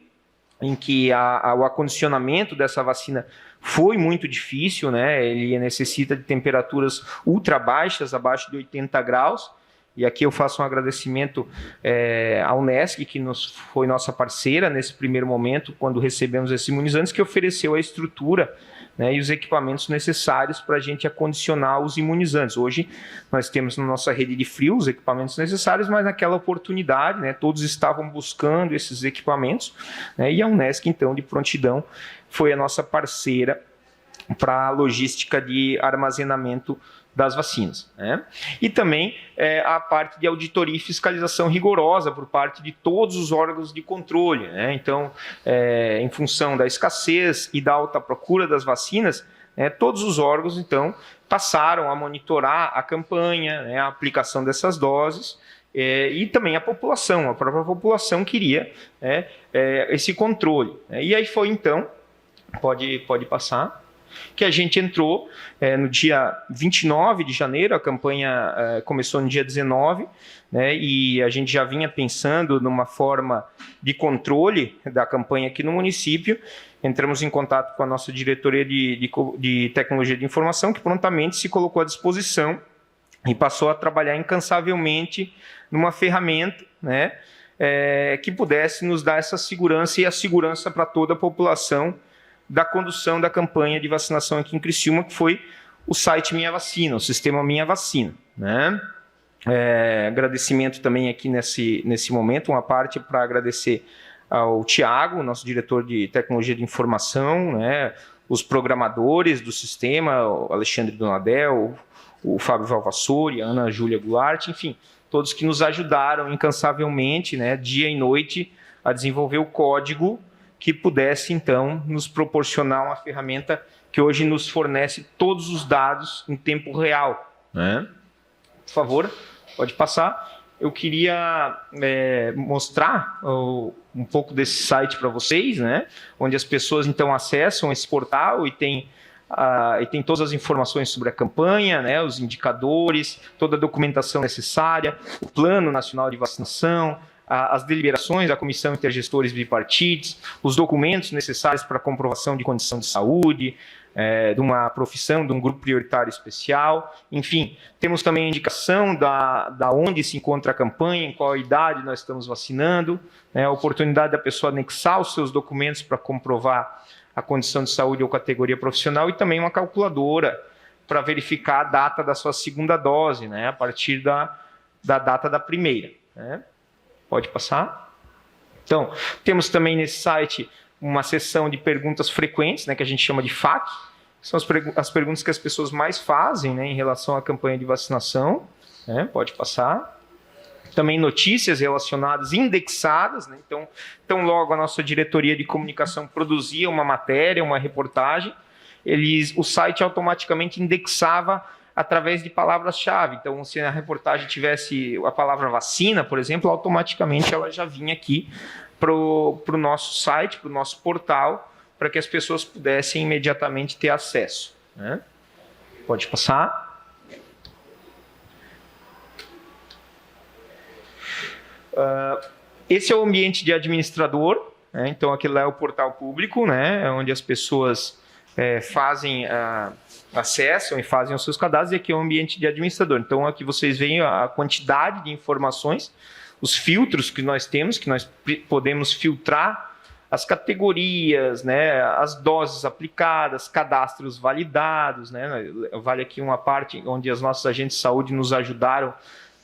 Speaker 3: em que o acondicionamento dessa vacina foi muito difícil, né, ele necessita de temperaturas ultra baixas, abaixo de 80 graus, e aqui eu faço um agradecimento à Unesc, que foi nossa parceira nesse primeiro momento, quando recebemos esses imunizantes, que ofereceu a estrutura, né, e os equipamentos necessários para a gente acondicionar os imunizantes. Hoje nós temos na nossa rede de frio os equipamentos necessários, mas naquela oportunidade, né, todos estavam buscando esses equipamentos, né, e a Unesc, então, de prontidão, foi a nossa parceira para a logística de armazenamento das vacinas, né? E também a parte de auditoria e fiscalização rigorosa por parte de todos os órgãos de controle, né? Então, em função da escassez e da alta procura das vacinas, todos os órgãos, então, passaram a monitorar a campanha, né, a aplicação dessas doses, e também a própria população queria esse controle, né? E aí foi, então, pode passar. que a gente entrou no dia 29 de janeiro, a campanha começou no dia 19, né, e a gente já vinha pensando numa forma de controle da campanha aqui no município. Entramos em contato com a nossa diretoria de tecnologia de informação, que prontamente se colocou à disposição e passou a trabalhar incansavelmente numa ferramenta, né, que pudesse nos dar essa segurança e a segurança para toda a população da condução da campanha de vacinação aqui em Criciúma, que foi o site Minha Vacina, o sistema Minha Vacina, né? Agradecimento também aqui nesse momento, uma parte para agradecer ao Tiago, nosso diretor de tecnologia de informação, né? Os programadores do sistema, o Alexandre Donadel, o Fábio Valvassori, a Ana Júlia Goulart, enfim, todos que nos ajudaram incansavelmente, né, dia e noite, a desenvolver o código que pudesse, então, nos proporcionar uma ferramenta que hoje nos fornece todos os dados em tempo real, né? Por favor, pode passar. Eu queria mostrar um pouco desse site para vocês, né, onde as pessoas, então, acessam esse portal e tem todas as informações sobre a campanha, né, os indicadores, toda a documentação necessária, o Plano Nacional de Vacinação, as deliberações da Comissão Intergestores Bipartites, os documentos necessários para a comprovação de condição de saúde, de uma profissão, de um grupo prioritário especial. Enfim, temos também a indicação da onde se encontra a campanha, em qual idade nós estamos vacinando, né, a oportunidade da pessoa anexar os seus documentos para comprovar a condição de saúde ou categoria profissional, e também uma calculadora para verificar a data da sua segunda dose, né, a partir da data da primeira, né. Pode passar. Então, temos também nesse site uma seção de perguntas frequentes, né, que a gente chama de FAQ, que são as perguntas que as pessoas mais fazem, né, em relação à campanha de vacinação, né. Pode passar. Também notícias relacionadas, indexadas, né. Então, tão logo a nossa diretoria de comunicação produzia uma matéria, uma reportagem, o site automaticamente indexava através de palavras-chave. Então, se a reportagem tivesse a palavra vacina, por exemplo, automaticamente ela já vinha aqui para o nosso site, para o nosso portal, para que as pessoas pudessem imediatamente ter acesso, né? Pode passar. Esse é o ambiente de administrador, né? Então, aquele lá é o portal público, né, onde as pessoas acessam e fazem os seus cadastros, e aqui é o ambiente de administrador. Então, aqui vocês veem a quantidade de informações, os filtros que nós temos, que nós podemos filtrar as categorias, né, as doses aplicadas, cadastros validados, né. Vale aqui uma parte onde os nossos agentes de saúde nos ajudaram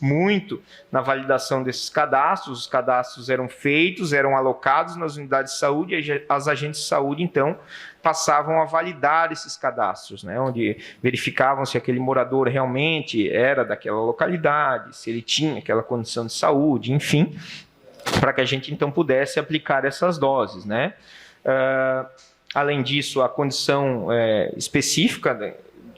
Speaker 3: muito na validação desses cadastros. Os cadastros eram feitos, eram alocados nas unidades de saúde, e as agentes de saúde, então, passavam a validar esses cadastros, né, onde verificavam se aquele morador realmente era daquela localidade, se ele tinha aquela condição de saúde, enfim, para que a gente, então, pudesse aplicar essas doses, né. Além disso, a condição específica, né,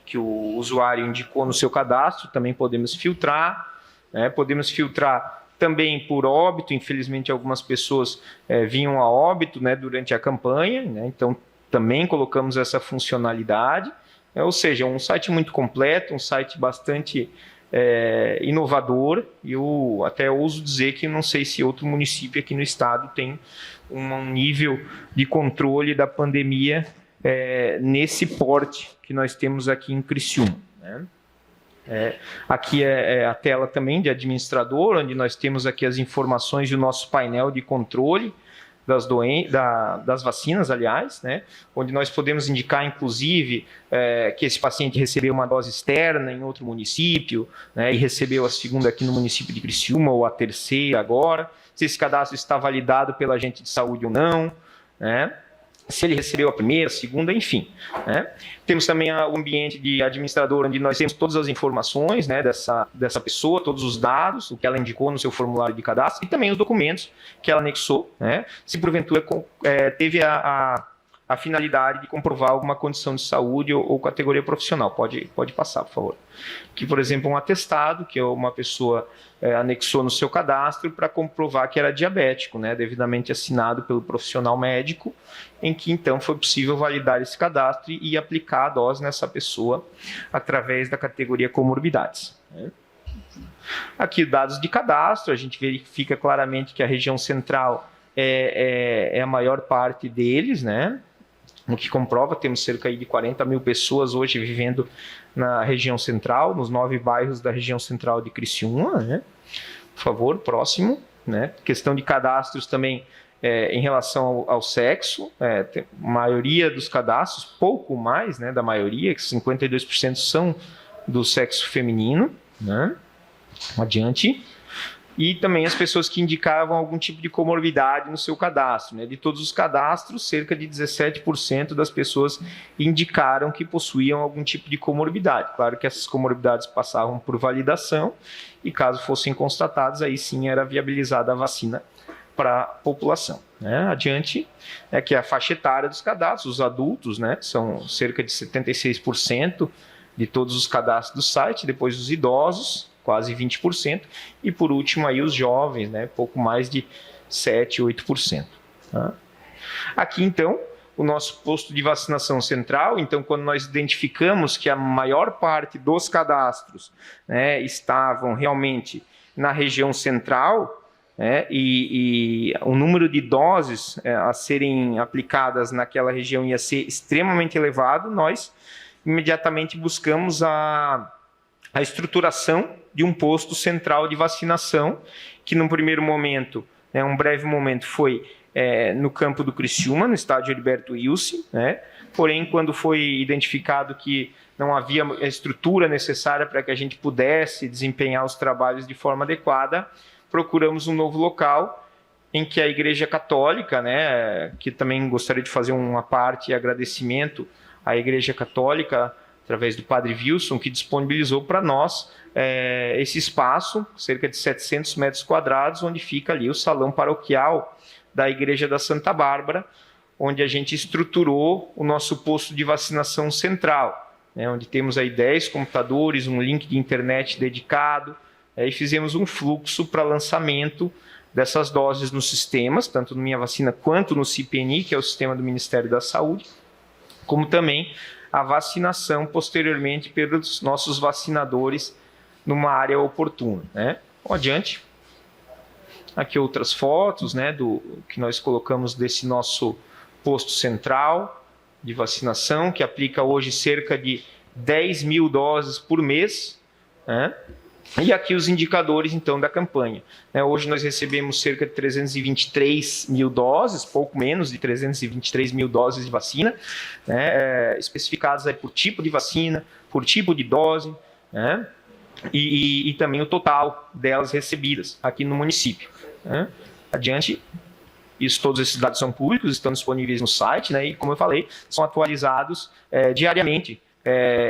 Speaker 3: que o usuário indicou no seu cadastro, também podemos filtrar, né. Podemos filtrar também por óbito. Infelizmente, algumas pessoas vinham a óbito, né, durante a campanha, né, então também colocamos essa funcionalidade, ou seja, um site muito completo, um site bastante inovador. E eu até ouso dizer que não sei se outro município aqui no estado tem um nível de controle da pandemia nesse porte que nós temos aqui em Criciúma, né? Aqui é a tela também de administrador, onde nós temos aqui as informações do nosso painel de controle das vacinas, aliás, né, onde nós podemos indicar, inclusive, que esse paciente recebeu uma dose externa em outro município, né, e recebeu a segunda aqui no município de Criciúma, ou a terceira agora, se esse cadastro está validado pela agente de saúde ou não, né, se ele recebeu a primeira, a segunda, enfim, né. Temos também o ambiente de administrador, onde nós temos todas as informações, né, dessa pessoa, todos os dados, o que ela indicou no seu formulário de cadastro, e também os documentos que ela anexou, né. Se porventura teve a a finalidade de comprovar alguma condição de saúde ou categoria profissional. Pode passar, por favor. Que, por exemplo, um atestado, que uma pessoa anexou no seu cadastro para comprovar que era diabético, né, devidamente assinado pelo profissional médico, em que, então, foi possível validar esse cadastro e aplicar a dose nessa pessoa através da categoria comorbidades. Né. Aqui, dados de cadastro, a gente verifica claramente que a região central é a maior parte deles, né? O que comprova, temos cerca de 40 mil pessoas hoje vivendo na região central, nos 9 bairros da região central de Criciúma, né? Por favor, próximo, né? Questão de cadastros também em relação ao sexo, a maioria dos cadastros, pouco mais, né, da maioria, que 52% são do sexo feminino, né? Adiante. E também as pessoas que indicavam algum tipo de comorbidade no seu cadastro, né? De todos os cadastros, cerca de 17% das pessoas indicaram que possuíam algum tipo de comorbidade. Claro que essas comorbidades passavam por validação e, caso fossem constatadas, aí sim era viabilizada a vacina para a população. Né? Adiante, que é a faixa etária dos cadastros, os adultos, né? São cerca de 76% de todos os cadastros do site, depois os idosos, quase 20%, e por último aí os jovens, né, pouco mais de 7, 8%. Tá? Aqui então, o nosso posto de vacinação central, então quando nós identificamos que a maior parte dos cadastros, né, estavam realmente na região central, né, e o número de doses a serem aplicadas naquela região ia ser extremamente elevado, nós imediatamente buscamos a estruturação de um posto central de vacinação, que num primeiro momento, né, um breve momento, foi no campo do Criciúma, no estádio Heriberto Wilson, né? Porém, quando foi identificado que não havia a estrutura necessária para que a gente pudesse desempenhar os trabalhos de forma adequada, procuramos um novo local em que a Igreja Católica, né, que também gostaria de fazer uma parte de agradecimento à Igreja Católica, através do Padre Wilson, que disponibilizou para nós esse espaço, cerca de 700 metros quadrados, onde fica ali o salão paroquial da Igreja da Santa Bárbara, onde a gente estruturou o nosso posto de vacinação central, né, onde temos aí 10 computadores, um link de internet dedicado, e fizemos um fluxo para lançamento dessas doses nos sistemas, tanto no Minha Vacina quanto no CIPNI, que é o sistema do Ministério da Saúde, como também a vacinação posteriormente pelos nossos vacinadores numa área oportuna, né? Adiante. Aqui outras fotos, né, do que nós colocamos desse nosso posto central de vacinação, que aplica hoje cerca de 10 mil doses por mês, né? E aqui os indicadores, então, da campanha. Hoje nós recebemos cerca de 323 mil doses, pouco menos de 323 mil doses de vacina, né, especificadas aí por tipo de vacina, por tipo de dose, né, e também o total delas recebidas aqui no município. Né. Adiante. Todos esses dados são públicos, estão disponíveis no site, né, e, como eu falei, são atualizados diariamente,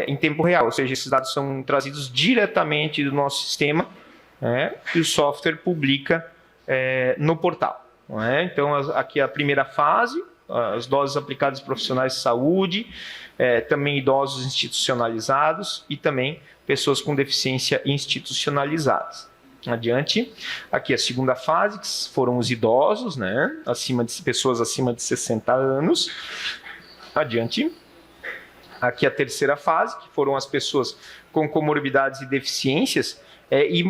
Speaker 3: em tempo real, ou seja, esses dados são trazidos diretamente do nosso sistema, né, que o software publica no portal. Não é? Então, aqui a primeira fase, as doses aplicadas por profissionais de saúde, também idosos institucionalizados e também pessoas com deficiência institucionalizadas. Adiante, aqui a segunda fase, que foram os idosos, né, pessoas acima de 60 anos. Adiante. Aqui a terceira fase, que foram as pessoas com comorbidades e deficiências, e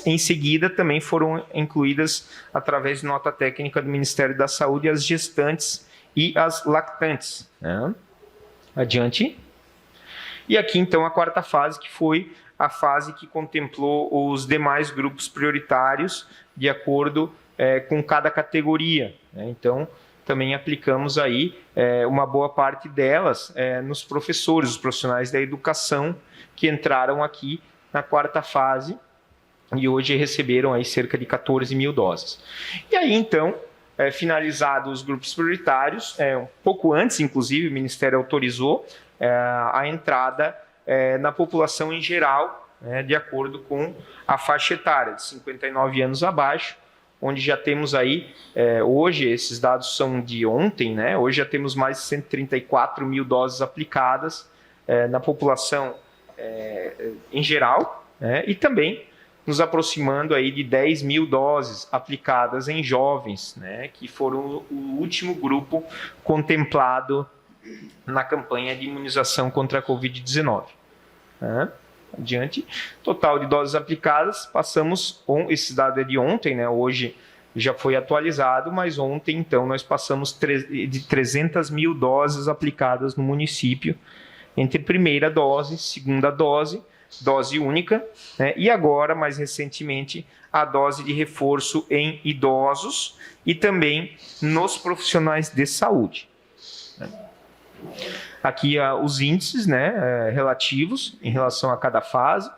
Speaker 3: em seguida também foram incluídas, através de nota técnica do Ministério da Saúde, as gestantes e as lactantes. Né? Adiante. E aqui então a quarta fase, que foi a fase que contemplou os demais grupos prioritários, de acordo com cada categoria. Né? Então, também aplicamos aí uma boa parte delas nos professores, os profissionais da educação que entraram aqui na quarta fase e hoje receberam aí cerca de 14 mil doses. E aí, então, finalizados os grupos prioritários, um pouco antes, inclusive, o Ministério autorizou a entrada na população em geral, de acordo com a faixa etária, de 59 anos abaixo, onde já temos aí, hoje, esses dados são de ontem, né? Hoje já temos mais de 134 mil doses aplicadas na população em geral, e também nos aproximando aí de 10 mil doses aplicadas em jovens, né? Que foram o último grupo contemplado na campanha de imunização contra a Covid-19. Adiante, total de doses aplicadas, esse dado é de ontem, né? Hoje já foi atualizado, mas ontem, então, nós passamos de 300 mil doses aplicadas no município, entre primeira dose, segunda dose, dose única, né? E agora, mais recentemente, a dose de reforço em idosos e também nos profissionais de saúde. Aqui os índices, né, relativos em relação a cada fase,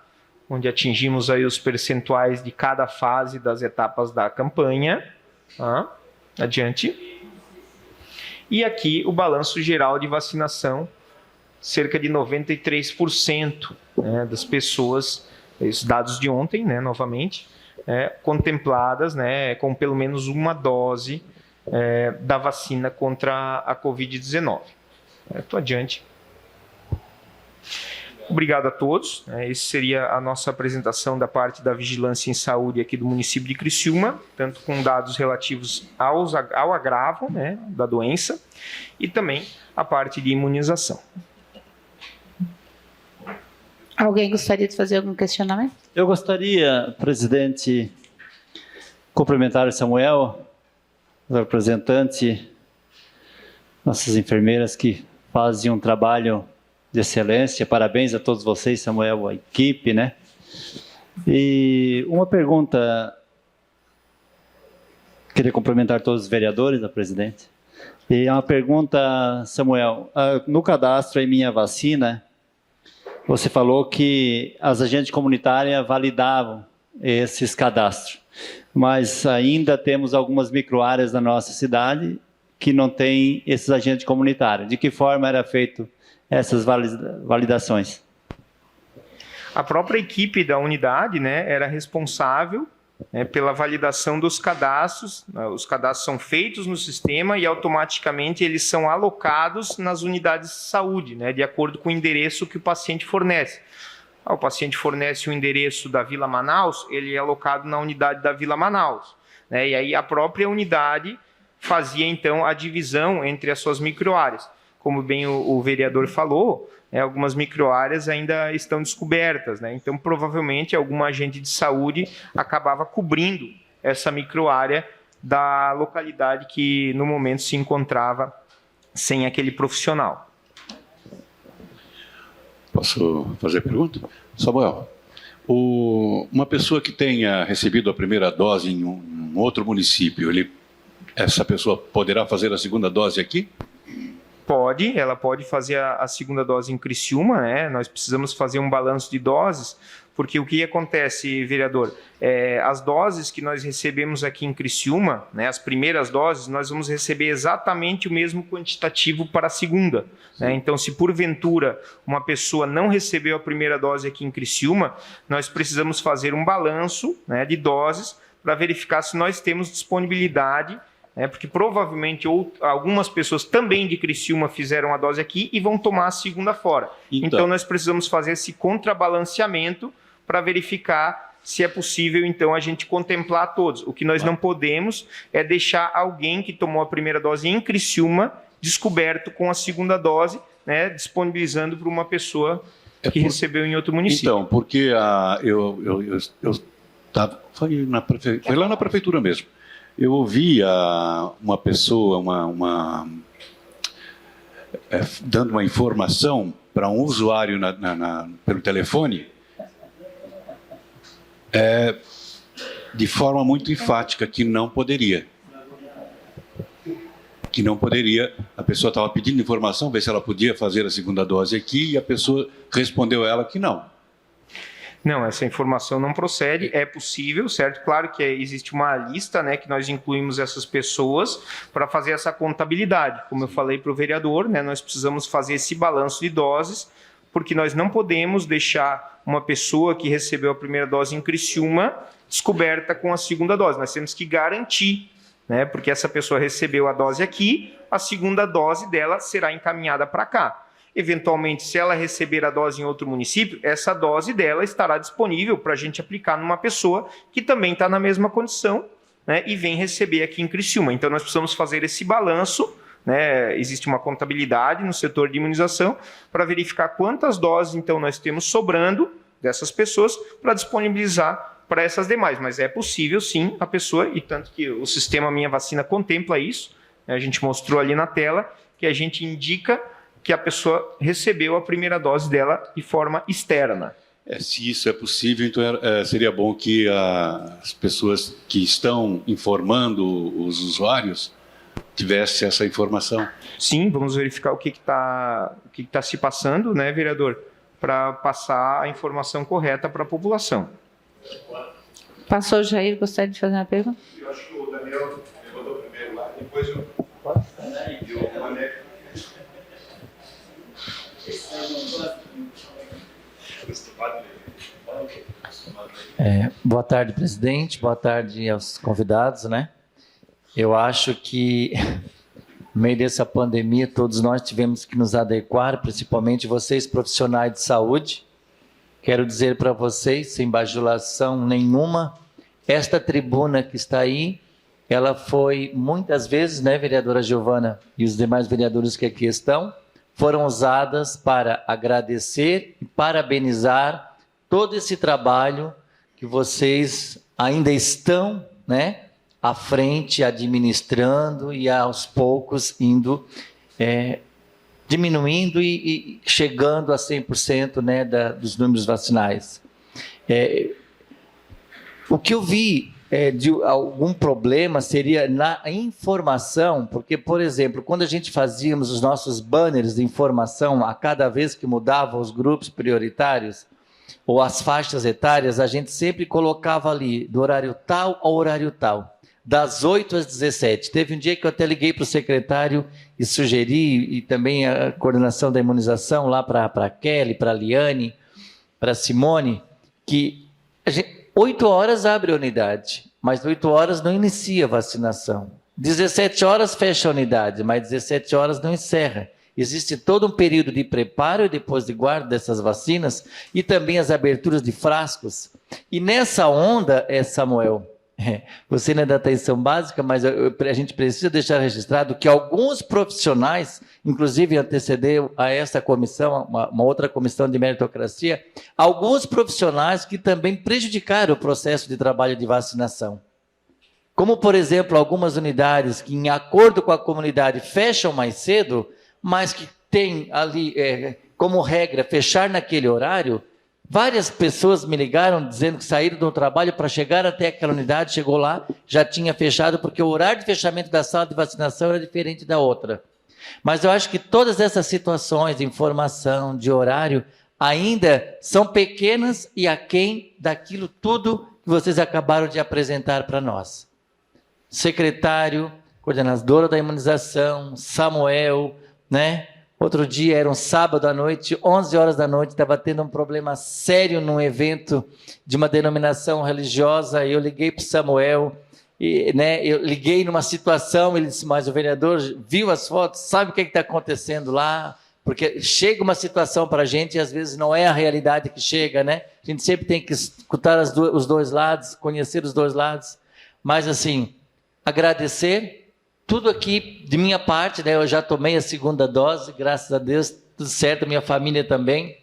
Speaker 3: onde atingimos aí os percentuais de cada fase das etapas da campanha. Adiante. E aqui o balanço geral de vacinação, cerca de 93%, né, das pessoas, esses dados de ontem, né, novamente, contempladas, né, com pelo menos uma dose da vacina contra a Covid-19. Estou adiante. Obrigado a todos. Essa seria a nossa apresentação da parte da vigilância em saúde aqui do município de Criciúma, tanto com dados relativos ao agravo, né, da doença e também a parte de imunização.
Speaker 1: Alguém gostaria de fazer algum questionamento?
Speaker 7: Eu gostaria, presidente, cumprimentar o Samuel, o representante, nossas enfermeiras que fazem um trabalho de excelência. Parabéns a todos vocês, Samuel, a equipe, né? E uma pergunta, queria cumprimentar todos os vereadores, a presidente. E uma pergunta, Samuel, no cadastro em Minha Vacina, você falou que as agentes comunitárias validavam esses cadastros, mas ainda temos algumas microáreas na nossa cidade que não tem esses agentes comunitários. De que forma era feito essas validações?
Speaker 3: A própria equipe da unidade, né, era responsável, né, pela validação dos cadastros. Os cadastros são feitos no sistema e automaticamente eles são alocados nas unidades de saúde, né, de acordo com o endereço que o paciente fornece. O paciente fornece o endereço da Vila Manaus, ele é alocado na unidade da Vila Manaus, né, e aí a própria unidade fazia, então, a divisão entre as suas microáreas. Como bem o vereador falou, algumas microáreas ainda estão descobertas, né? Então, provavelmente, algum agente de saúde acabava cobrindo essa microárea da localidade que, no momento, se encontrava sem aquele profissional.
Speaker 8: Posso fazer a pergunta? Samuel, uma pessoa que tenha recebido a primeira dose em um outro município, essa pessoa poderá fazer a segunda dose aqui?
Speaker 3: Ela pode fazer a segunda dose em Criciúma, né? Nós precisamos fazer um balanço de doses, porque o que acontece, vereador? As doses que nós recebemos aqui em Criciúma, né, as primeiras doses, nós vamos receber exatamente o mesmo quantitativo para a segunda, né? Então, se porventura uma pessoa não recebeu a primeira dose aqui em Criciúma, nós precisamos fazer um balanço, né, de doses para verificar se nós temos disponibilidade, porque provavelmente algumas pessoas também de Criciúma fizeram a dose aqui e vão tomar a segunda fora. Então nós precisamos fazer esse contrabalanceamento para verificar se é possível, então, a gente contemplar todos. O que nós não podemos é deixar alguém que tomou a primeira dose em Criciúma descoberto com a segunda dose, né, disponibilizando para uma pessoa que recebeu em outro município.
Speaker 8: Então, porque foi lá na prefeitura mesmo. Eu ouvi uma pessoa dando uma informação para um usuário pelo telefone, de forma muito enfática, que não poderia. A pessoa estava pedindo informação, ver se ela podia fazer a segunda dose aqui, e a pessoa respondeu a ela que não.
Speaker 3: Não, essa informação não procede, é possível, certo? Claro que existe uma lista, né, que nós incluímos essas pessoas para fazer essa contabilidade. Como eu falei para o vereador, né, nós precisamos fazer esse balanço de doses, porque nós não podemos deixar uma pessoa que recebeu a primeira dose em Criciúma descoberta com a segunda dose. Nós temos que garantir, né, porque essa pessoa recebeu a dose aqui, a segunda dose dela será encaminhada para cá. Eventualmente, se ela receber a dose em outro município, essa dose dela estará disponível para a gente aplicar numa pessoa que também está na mesma condição, né, e vem receber aqui em Criciúma. Então, nós precisamos fazer esse balanço, né, existe uma contabilidade no setor de imunização para verificar quantas doses, então, nós temos sobrando dessas pessoas para disponibilizar para essas demais. Mas é possível, sim, a pessoa, e tanto que o sistema Minha Vacina contempla isso, né, a gente mostrou ali na tela, que a gente indica que a pessoa recebeu a primeira dose dela de forma externa.
Speaker 8: Se isso é possível, então seria bom que as pessoas que estão informando os usuários tivessem essa informação.
Speaker 3: Sim, vamos verificar o que está se passando, né, vereador, para passar a informação correta para a população.
Speaker 1: Passou, Jair, gostaria de fazer uma pergunta?
Speaker 8: Eu acho que o Daniel levantou primeiro lá, depois eu...
Speaker 6: Boa tarde, presidente. Boa tarde aos convidados, né? Eu acho que no meio dessa pandemia todos nós tivemos que nos adequar, principalmente vocês profissionais de saúde. Quero dizer para vocês, sem bajulação nenhuma, esta tribuna que está aí, ela foi muitas vezes, né, vereadora Giovana e os demais vereadores que aqui estão, foram usadas para agradecer e parabenizar todo esse trabalho que vocês ainda estão, né, à frente, administrando e aos poucos indo diminuindo e chegando a 100%, né, dos números vacinais. O que eu vi de algum problema seria na informação, porque, por exemplo, quando a gente fazíamos os nossos banners de informação, a cada vez que mudava os grupos prioritários ou as faixas etárias, a gente sempre colocava ali do horário tal ao horário tal, das 8 às 17. Teve um dia que eu até liguei para o secretário e sugeri, e também a coordenação da imunização lá para a Kelly, para a Liane, para a Simone, que 8 horas abre a unidade, mas 8 horas não inicia a vacinação. 17 horas fecha a unidade, mas 17 horas não encerra. Existe todo um período de preparo e depois de guarda dessas vacinas e também as aberturas de frascos. E nessa onda, Samuel, você não é da atenção básica, mas a gente precisa deixar registrado que alguns profissionais, inclusive antecedeu a essa comissão, uma outra comissão de meritocracia, alguns profissionais que também prejudicaram o processo de trabalho de vacinação. Como, por exemplo, algumas unidades que, em acordo com a comunidade, fecham mais cedo, mas que tem ali, como regra, fechar naquele horário. Várias pessoas me ligaram dizendo que saíram do trabalho para chegar até aquela unidade, chegou lá, já tinha fechado, porque o horário de fechamento da sala de vacinação era diferente da outra. Mas eu acho que todas essas situações de informação, de horário, ainda são pequenas e aquém daquilo tudo que vocês acabaram de apresentar para nós. Secretário, coordenadora da imunização, Samuel, né? Outro dia, era um sábado à noite, 11 horas da noite, estava tendo um problema sério num evento de uma denominação religiosa, e eu liguei para o Samuel, eu liguei numa situação, ele disse, mas o vereador viu as fotos, sabe o que está acontecendo lá? Porque chega uma situação para a gente e às vezes não é a realidade que chega, né? A gente sempre tem que escutar os dois lados, conhecer os dois lados, mas assim, agradecer. Tudo aqui, de minha parte, né, eu já tomei a segunda dose, graças a Deus, tudo certo, minha família também.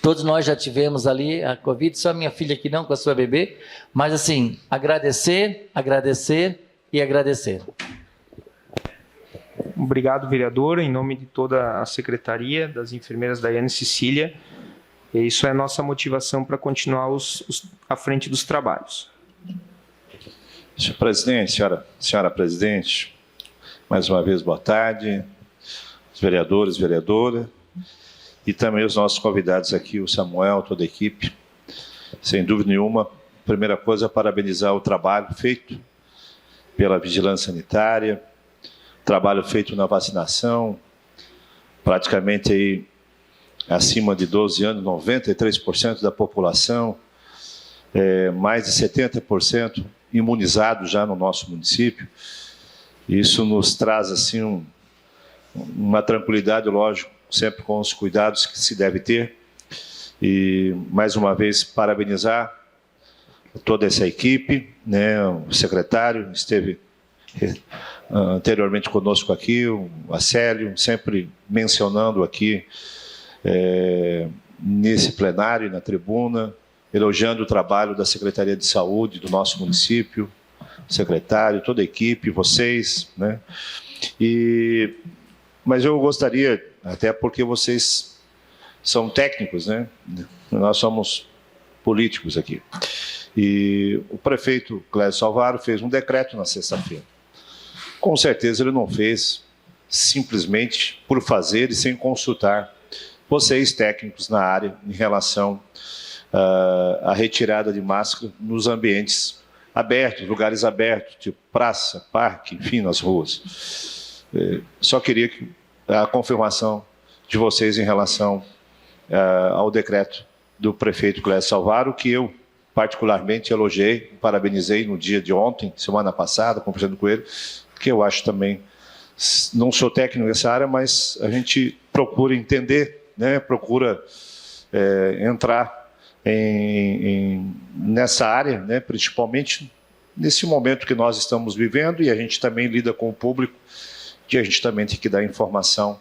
Speaker 6: Todos nós já tivemos ali a Covid, só minha filha que não, com a sua bebê. Mas assim, agradecer, agradecer e agradecer.
Speaker 3: Obrigado, vereador, em nome de toda a secretaria, das enfermeiras Daiane e Cecília. E isso é a nossa motivação para continuar à frente dos trabalhos.
Speaker 9: Senhor presidente, senhora presidente, mais uma vez boa tarde, os vereadores, vereadora, e também os nossos convidados aqui, o Samuel, toda a equipe. Sem dúvida nenhuma, primeira coisa, parabenizar o trabalho feito pela vigilância sanitária, trabalho feito na vacinação, praticamente aí acima de 12 anos, 93% da população, mais de 70% imunizados já no nosso município. Isso nos traz assim uma tranquilidade, lógico, sempre com os cuidados que se deve ter. E, mais uma vez, parabenizar toda essa equipe, né? O secretário esteve anteriormente conosco aqui, o Acélio, sempre mencionando aqui nesse plenário e na tribuna, elogiando o trabalho da Secretaria de Saúde do nosso município, secretário, toda a equipe, vocês, né? Mas eu gostaria, até porque vocês são técnicos, né? Nós somos políticos aqui. E o prefeito Clésio Salvaro fez um decreto na sexta-feira. Com certeza ele não fez simplesmente por fazer e sem consultar vocês técnicos na área em relação à retirada de máscara nos ambientes abertos, lugares abertos, tipo praça, parque, enfim, nas ruas. Só queria a confirmação de vocês em relação ao decreto do prefeito Clésio Salvaro, que eu particularmente elogiei, parabenizei no dia de ontem, semana passada, conversando com ele, que eu acho também, não sou técnico nessa área, mas a gente procura entender, né, procura entrar nessa área, né, principalmente nesse momento que nós estamos vivendo, e a gente também lida com o público, que a gente também tem que dar informação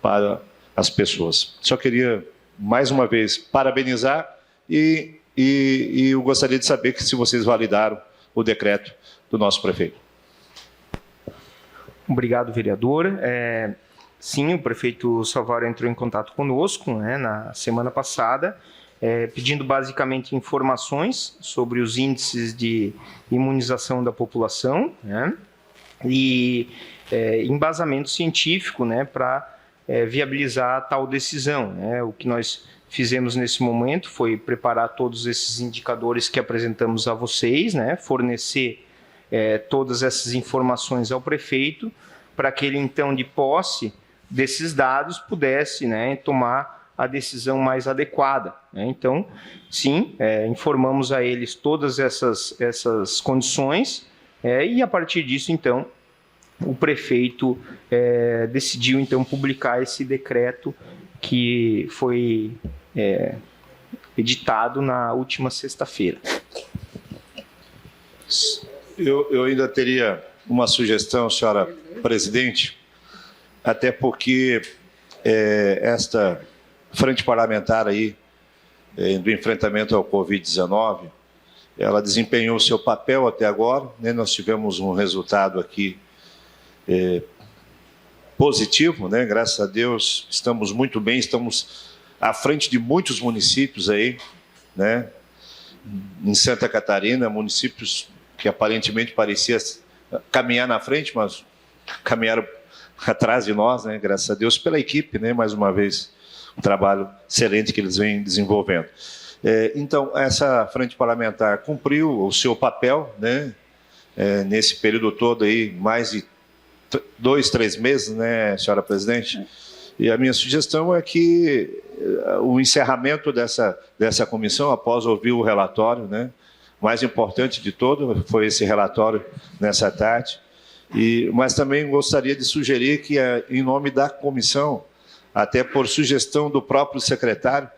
Speaker 9: para as pessoas. Só queria, mais uma vez, parabenizar e eu gostaria de saber se vocês validaram o decreto do nosso prefeito.
Speaker 3: Obrigado, vereador. Sim, o prefeito Salvaro entrou em contato conosco, né, na semana passada, pedindo basicamente informações sobre os índices de imunização da população, né, e embasamento científico, né, para viabilizar tal decisão, né. O que nós fizemos nesse momento foi preparar todos esses indicadores que apresentamos a vocês, né, fornecer todas essas informações ao prefeito, para que ele, então, de posse desses dados, pudesse, né, tomar a decisão mais adequada, né. Então, sim, informamos a eles todas essas condições, e a partir disso, então, o prefeito decidiu, então, publicar esse decreto que foi editado na última sexta-feira.
Speaker 9: Eu ainda teria uma sugestão, senhora presidente, até porque esta frente parlamentar aí do enfrentamento ao Covid-19, ela desempenhou o seu papel até agora, né? Nós tivemos um resultado aqui positivo, né? Graças a Deus, estamos muito bem, estamos à frente de muitos municípios aí, né? Em Santa Catarina, municípios que aparentemente parecia caminhar na frente, mas caminharam atrás de nós, né? Graças a Deus, pela equipe, né? Mais uma vez, um trabalho excelente que eles vêm desenvolvendo. Então, essa frente parlamentar cumpriu o seu papel, né? Nesse período todo aí, mais de 2, 3 meses, né, senhora presidente? E a minha sugestão é que o encerramento dessa comissão, após ouvir o relatório, né, o mais importante de todo foi esse relatório nessa tarde, mas também gostaria de sugerir que, em nome da comissão, até por sugestão do próprio secretário,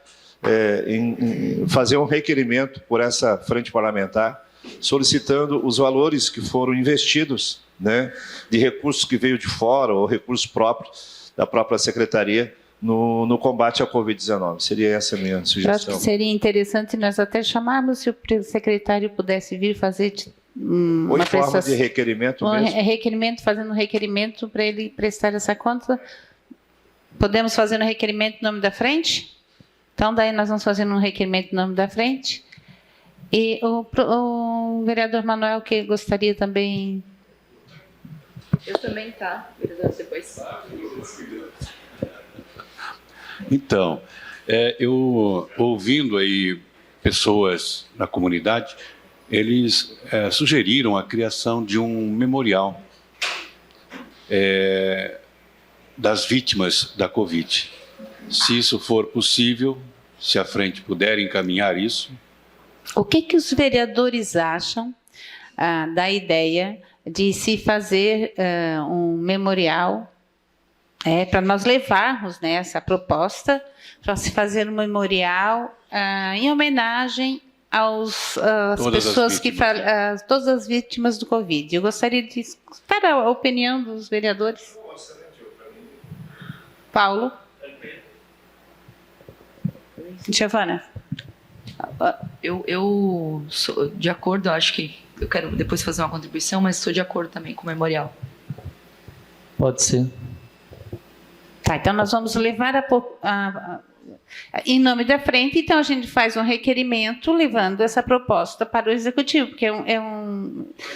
Speaker 9: fazer um requerimento por essa frente parlamentar, solicitando os valores que foram investidos, né, de recursos que veio de fora ou recursos próprios da própria secretaria no combate à Covid-19. Seria essa a minha sugestão.
Speaker 1: Eu acho que seria interessante nós até chamarmos, se o secretário pudesse vir fazer
Speaker 9: ou em forma de requerimento mesmo.
Speaker 1: Fazendo um requerimento para ele prestar essa conta. Podemos fazer um requerimento em nome da frente? Então, daí nós vamos fazer um requerimento em nome da frente. E o vereador Manuel, que gostaria também...
Speaker 10: Eu também, tá? Vereador, depois.
Speaker 8: Então, eu ouvindo aí pessoas na comunidade, eles sugeriram a criação de um memorial das vítimas da Covid. Se isso for possível, se a frente puder encaminhar isso.
Speaker 1: O que os vereadores acham da ideia de se fazer um memorial, para nós levarmos, né, essa proposta, para se fazer um memorial em homenagem às pessoas todas as vítimas do Covid. Eu gostaria de escutar a opinião dos vereadores. Paulo. Giovana.
Speaker 10: Eu sou de acordo, acho que eu quero depois fazer uma contribuição, mas estou de acordo também com o memorial.
Speaker 2: Pode ser.
Speaker 1: Tá, então nós vamos levar em nome da frente, então a gente faz um requerimento levando essa proposta para o executivo, porque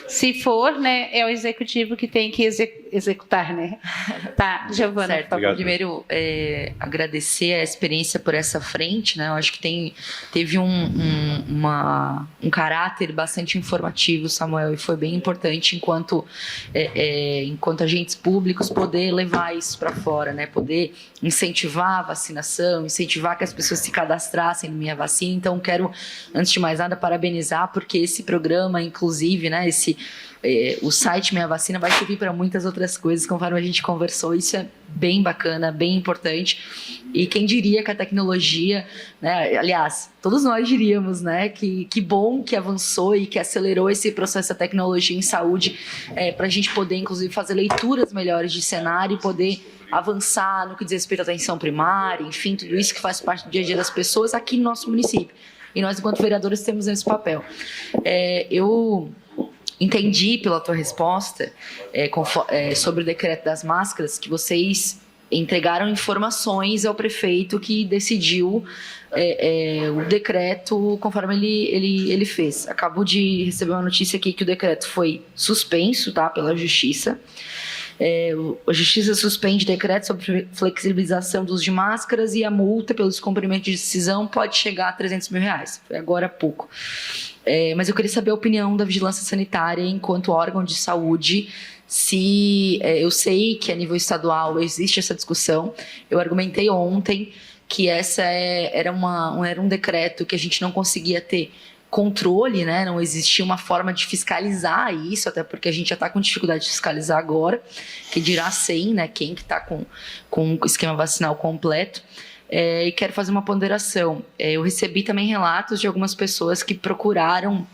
Speaker 1: se for, né, é o executivo que tem que executar, né? Tá, Giovana.
Speaker 10: Certo. Primeiro, agradecer a experiência por essa frente, né? Eu acho que teve um caráter bastante informativo, Samuel, e foi bem importante enquanto agentes públicos poder levar isso para fora, né? Poder incentivar a vacinação, incentivar que as pessoas se cadastrassem no Minha Vacina. Então, quero, antes de mais nada, parabenizar, porque esse programa, inclusive, né, o site Minha Vacina vai servir para muitas outras coisas, conforme a gente conversou. Isso é bem bacana, bem importante. E quem diria que a tecnologia, né, aliás, todos nós diríamos, né, que bom que avançou e que acelerou esse processo da tecnologia em saúde, para a gente poder, inclusive, fazer leituras melhores de cenário e poder avançar no que diz respeito à atenção primária, enfim, tudo isso que faz parte do dia a dia das pessoas aqui no nosso município. E nós, enquanto vereadores, temos esse papel. Eu entendi pela tua resposta sobre o decreto das máscaras que vocês entregaram informações ao prefeito que decidiu o decreto conforme ele fez. Acabo de receber uma notícia aqui que o decreto foi suspenso, tá, pela Justiça. A Justiça suspende decreto sobre flexibilização do uso de máscaras e a multa pelo descumprimento de decisão pode chegar a R$300 mil. Foi agora há pouco. Mas eu queria saber a opinião da Vigilância Sanitária enquanto órgão de saúde. Eu sei que a nível estadual existe essa discussão. Eu argumentei ontem que era um decreto que a gente não conseguia ter controle, né? Não existia uma forma de fiscalizar isso, até porque a gente já está com dificuldade de fiscalizar agora, que dirá 100, né? Quem que está com o esquema vacinal completo. E quero fazer uma ponderação. Eu recebi também relatos de algumas pessoas que procuraram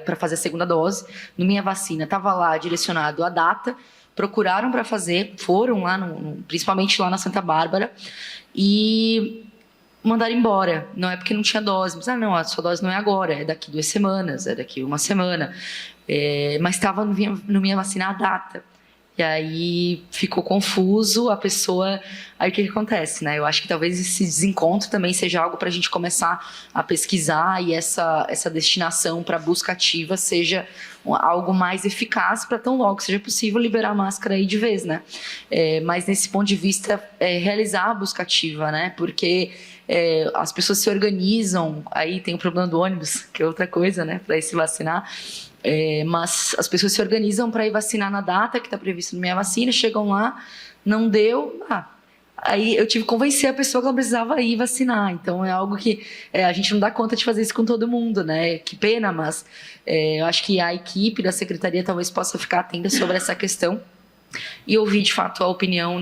Speaker 10: para fazer a segunda dose. No Minha Vacina estava lá direcionado a data, procuraram para fazer, foram lá, principalmente lá na Santa Bárbara, e mandaram embora. Não é porque não tinha dose, mas não, a sua dose não é agora, é daqui 2 semanas, é daqui 1 semana. Mas estava no Minha Vacina a data. E aí ficou confuso, a pessoa... Aí o que acontece, né? Eu acho que talvez esse desencontro também seja algo para a gente começar a pesquisar e essa destinação para busca ativa seja algo mais eficaz para tão logo seja possível liberar a máscara aí de vez, né? Mas nesse ponto de vista, realizar a busca ativa, né? Porque as pessoas se organizam, aí tem o problema do ônibus, que é outra coisa, né? Para ir se vacinar. Mas as pessoas se organizam para ir vacinar na data que está prevista na Minha Vacina, chegam lá, não deu, aí eu tive que convencer a pessoa que ela precisava ir vacinar. Então é algo que a gente não dá conta de fazer isso com todo mundo, né? Que pena, mas eu acho que a equipe da secretaria talvez possa ficar atenta sobre essa questão e ouvir de fato a opinião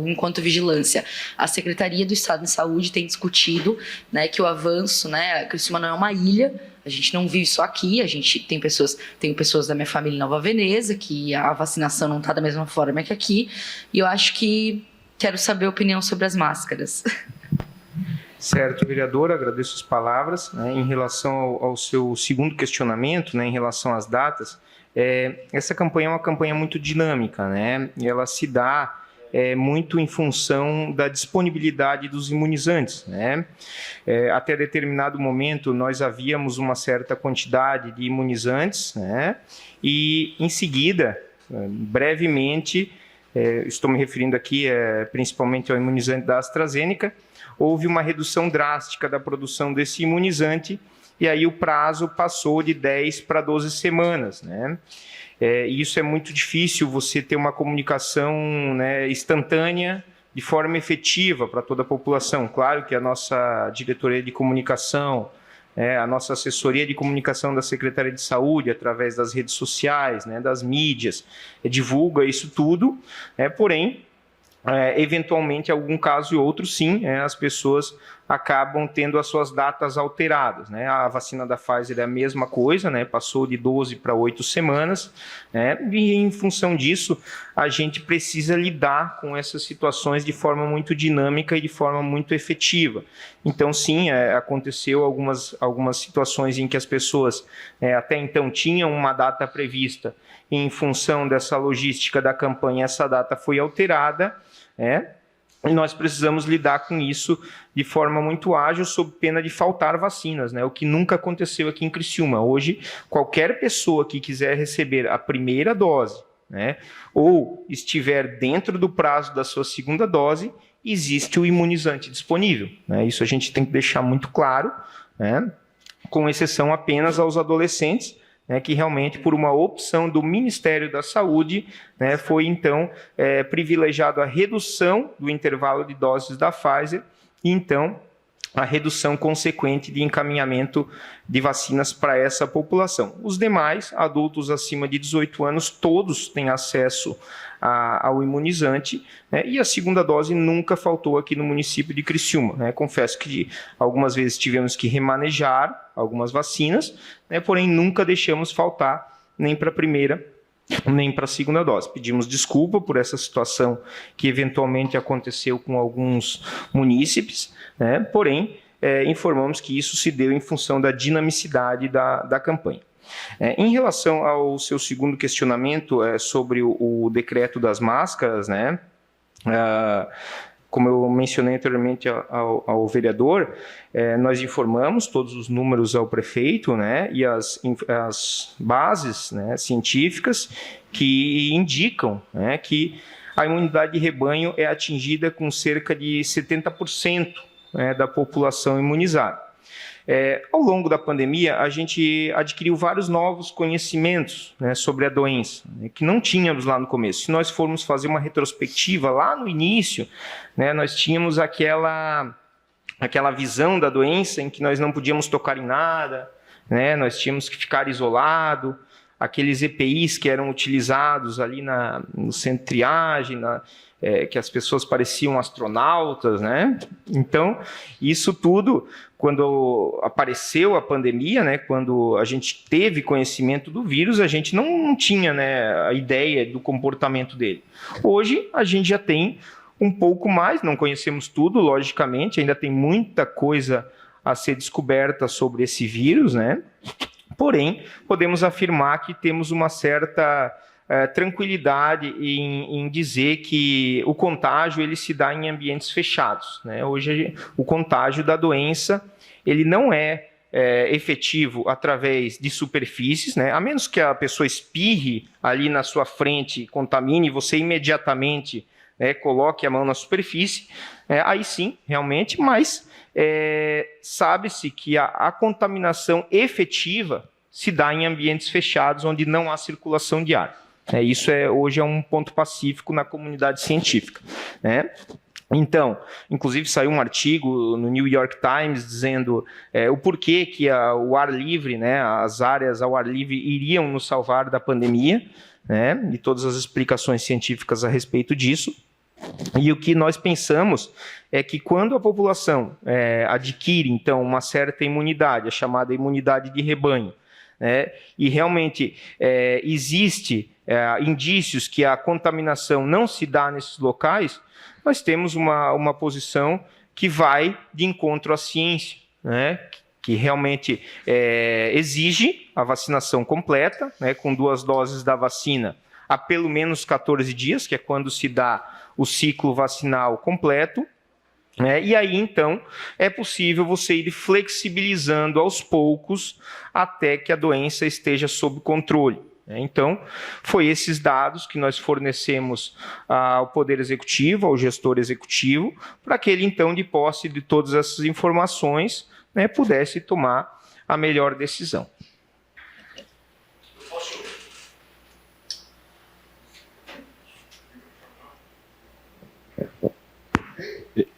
Speaker 10: enquanto vigilância. A Secretaria do Estado de Saúde tem discutido, né, que o avanço, né, Criciúma não é uma ilha, a gente não vive só aqui, a gente tenho pessoas da minha família em Nova Veneza, que a vacinação não está da mesma forma que aqui, e eu acho que quero saber a opinião sobre as máscaras.
Speaker 3: Certo, vereador, agradeço as palavras. Né, em relação ao seu segundo questionamento, né, em relação às datas, essa campanha é uma campanha muito dinâmica, né? E ela se dá muito em função da disponibilidade dos imunizantes, né? Até determinado momento nós havíamos uma certa quantidade de imunizantes, né? E em seguida, brevemente, estou me referindo aqui principalmente ao imunizante da AstraZeneca, houve uma redução drástica da produção desse imunizante. E aí o prazo passou de 10 para 12 semanas, né? E isso é muito difícil, você ter uma comunicação, né, instantânea de forma efetiva para toda a população. Claro que a nossa diretoria de comunicação, a nossa assessoria de comunicação da Secretaria de Saúde, através das redes sociais, das mídias, divulga isso tudo, porém, eventualmente, algum caso e outro, sim, as pessoas acabam tendo as suas datas alteradas. A vacina da Pfizer é a mesma coisa, passou de 12 para 8 semanas, e em função disso, a gente precisa lidar com essas situações de forma muito dinâmica e de forma muito efetiva. Então, sim, aconteceu algumas situações em que as pessoas até então tinham uma data prevista, e em função dessa logística da campanha, essa data foi alterada, e nós precisamos lidar com isso de forma muito ágil, sob pena de faltar vacinas, o que nunca aconteceu aqui em Criciúma. Hoje, qualquer pessoa que quiser receber a primeira dose, ou estiver dentro do prazo da sua segunda dose, existe o imunizante disponível. Isso a gente tem que deixar muito claro, com exceção apenas aos adolescentes, que realmente, por uma opção do Ministério da Saúde, foi então privilegiado a redução do intervalo de doses da Pfizer e então a redução consequente de encaminhamento de vacinas para essa população. Os demais, adultos acima de 18 anos, todos têm acesso ao imunizante, e a segunda dose nunca faltou aqui no município de Criciúma. Confesso que algumas vezes tivemos que remanejar algumas vacinas, porém nunca deixamos faltar nem para a primeira nem para a segunda dose. Pedimos desculpa por essa situação que eventualmente aconteceu com alguns munícipes, porém informamos que isso se deu em função da dinamicidade da campanha. Em relação ao seu segundo questionamento sobre o decreto das máscaras, como eu mencionei anteriormente ao vereador, nós informamos todos os números ao prefeito, e as bases científicas que indicam que a imunidade de rebanho é atingida com cerca de 70% da população imunizada. Ao longo da pandemia, a gente adquiriu vários novos conhecimentos sobre a doença, que não tínhamos lá no começo. Se nós formos fazer uma retrospectiva lá no início, nós tínhamos aquela visão da doença em que nós não podíamos tocar em nada, nós tínhamos que ficar isolado, aqueles EPIs que eram utilizados ali no centro de triagem, que as pessoas pareciam astronautas, Então, isso tudo, quando apareceu a pandemia, quando a gente teve conhecimento do vírus, a gente não tinha a ideia do comportamento dele. Hoje, a gente já tem um pouco mais, não conhecemos tudo, logicamente, ainda tem muita coisa a ser descoberta sobre esse vírus, Porém, podemos afirmar que temos uma certa tranquilidade em dizer que o contágio ele se dá em ambientes fechados. Hoje, o contágio da doença ele não é efetivo através de superfícies, a menos que a pessoa espirre ali na sua frente, contamine, e você imediatamente coloque a mão na superfície, aí sim, realmente, mas sabe-se que a contaminação efetiva se dá em ambientes fechados, onde não há circulação de ar. Isso hoje é um ponto pacífico na comunidade científica. Então, inclusive saiu um artigo no New York Times dizendo o porquê que o ar livre, as áreas ao ar livre iriam nos salvar da pandemia, e todas as explicações científicas a respeito disso. E o que nós pensamos é que quando a população adquire, então, uma certa imunidade, a chamada imunidade de rebanho, e realmente existe indícios que a contaminação não se dá nesses locais, nós temos uma posição que vai de encontro à ciência, que realmente exige a vacinação completa, com 2 doses da vacina há pelo menos 14 dias, que é quando se dá o ciclo vacinal completo, e aí, então, é possível você ir flexibilizando aos poucos até que a doença esteja sob controle. Então, foi esses dados que nós fornecemos ao Poder Executivo, ao gestor executivo, para que ele, então, de posse de todas essas informações, pudesse tomar a melhor decisão.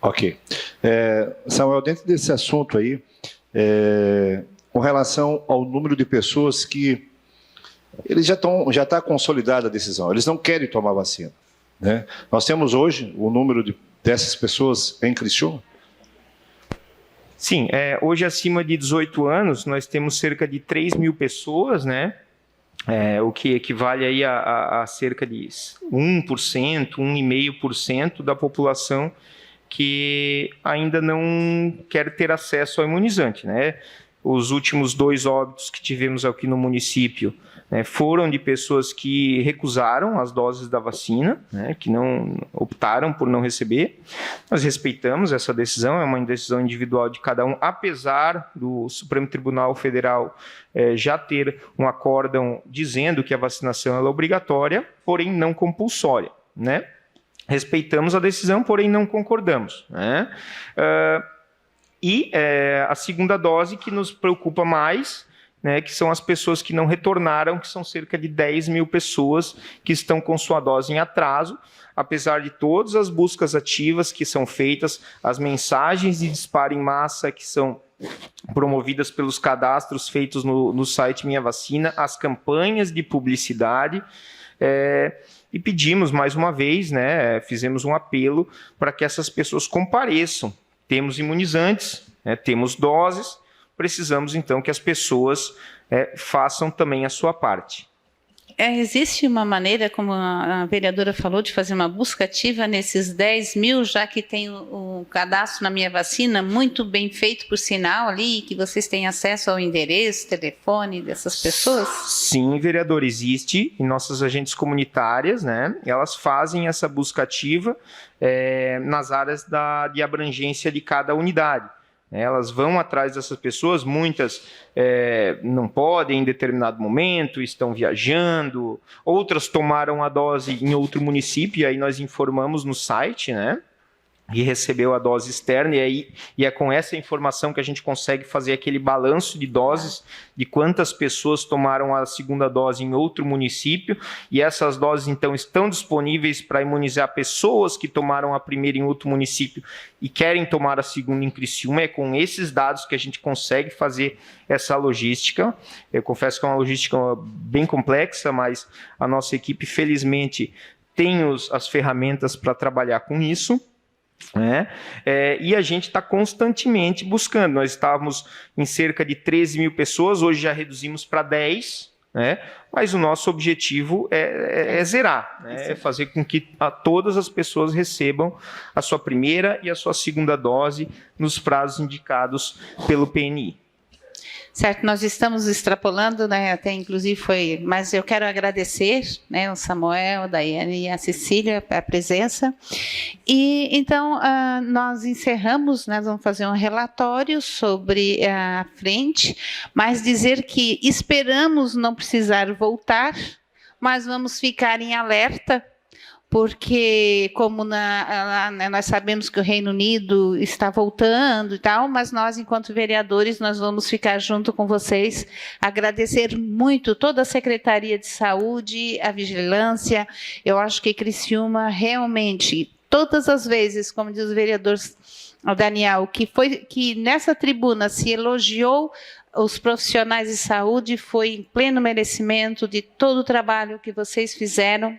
Speaker 9: Ok. Samuel, dentro desse assunto aí, com relação ao número de pessoas que eles já está consolidada a decisão, eles não querem tomar vacina, né? Nós temos hoje o número dessas pessoas em Criciúma?
Speaker 3: Sim, hoje acima de 18 anos nós temos cerca de 3 mil pessoas, né? O que equivale aí a cerca de 1%, 1,5% da população que ainda não quer ter acesso ao imunizante, né? Os últimos 2 óbitos que tivemos aqui no município, né, foram de pessoas que recusaram as doses da vacina, né, que não optaram por não receber. Nós respeitamos essa decisão, é uma decisão individual de cada um, apesar do Supremo Tribunal Federal já ter um acórdão dizendo que a vacinação é obrigatória, porém não compulsória, né? Respeitamos a decisão, porém não concordamos, né? A segunda dose que nos preocupa mais, né, que são as pessoas que não retornaram, que são cerca de 10 mil pessoas que estão com sua dose em atraso, apesar de todas as buscas ativas que são feitas, as mensagens de disparo em massa que são promovidas pelos cadastros feitos no site Minha Vacina, as campanhas de publicidade, e pedimos mais uma vez, né, fizemos um apelo para que essas pessoas compareçam. Temos imunizantes, né, temos doses, precisamos então que as pessoas façam também a sua parte.
Speaker 1: Existe uma maneira, como a vereadora falou, de fazer uma busca ativa nesses 10 mil, já que tem o cadastro na Minha Vacina, muito bem feito, por sinal, ali, que vocês têm acesso ao endereço, telefone dessas pessoas?
Speaker 3: Sim, vereador, existe, e nossas agentes comunitárias, né, elas fazem essa busca ativa nas áreas de abrangência de cada unidade. Elas vão atrás dessas pessoas, muitas não podem em determinado momento, estão viajando, outras tomaram a dose em outro município, e aí nós informamos no site, né? E recebeu a dose externa, e é com essa informação que a gente consegue fazer aquele balanço de doses, de quantas pessoas tomaram a segunda dose em outro município, e essas doses, então, estão disponíveis para imunizar pessoas que tomaram a primeira em outro município e querem tomar a segunda em Criciúma. É com esses dados que a gente consegue fazer essa logística. Eu confesso que é uma logística bem complexa, mas a nossa equipe, felizmente, tem as ferramentas para trabalhar com isso. E a gente está constantemente buscando. Nós estávamos em cerca de 13 mil pessoas, hoje já reduzimos para 10, né? Mas o nosso objetivo é zerar, né? É fazer com que todas as pessoas recebam a sua primeira e a sua segunda dose nos prazos indicados pelo PNI.
Speaker 1: Certo, nós estamos extrapolando, né, até inclusive mas eu quero agradecer, né, o Samuel, a Daiane e a Cecília a presença. E então nós encerramos, nós vamos fazer um relatório sobre a frente, mas dizer que esperamos não precisar voltar, mas vamos ficar em alerta, porque como nós sabemos que o Reino Unido está voltando e tal, mas nós, enquanto vereadores, nós vamos ficar junto com vocês, agradecer muito toda a Secretaria de Saúde, a vigilância. Eu acho que Criciúma realmente, todas as vezes, como diz o vereador Daniel, que nessa tribuna se elogiou os profissionais de saúde, foi em pleno merecimento de todo o trabalho que vocês fizeram.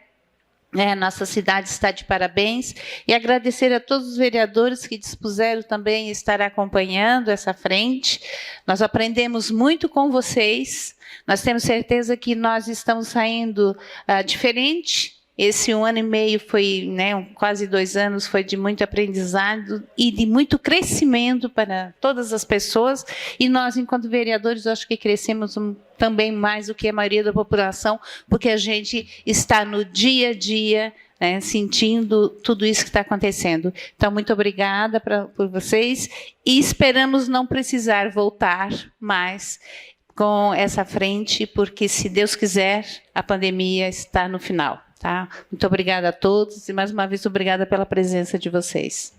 Speaker 1: Nossa cidade está de parabéns, e agradecer a todos os vereadores que dispuseram também estar acompanhando essa frente. Nós aprendemos muito com vocês, nós temos certeza que nós estamos saindo diferente. Esse 1 ano e meio foi, quase 2 anos, foi de muito aprendizado e de muito crescimento para todas as pessoas, e nós, enquanto vereadores, acho que crescemos também mais do que a maioria da população, porque a gente está no dia a dia, sentindo tudo isso que está acontecendo. Então, muito obrigada por vocês, e esperamos não precisar voltar mais com essa frente, porque, se Deus quiser, a pandemia está no final. Tá? Muito obrigada a todos, e mais uma vez obrigada pela presença de vocês.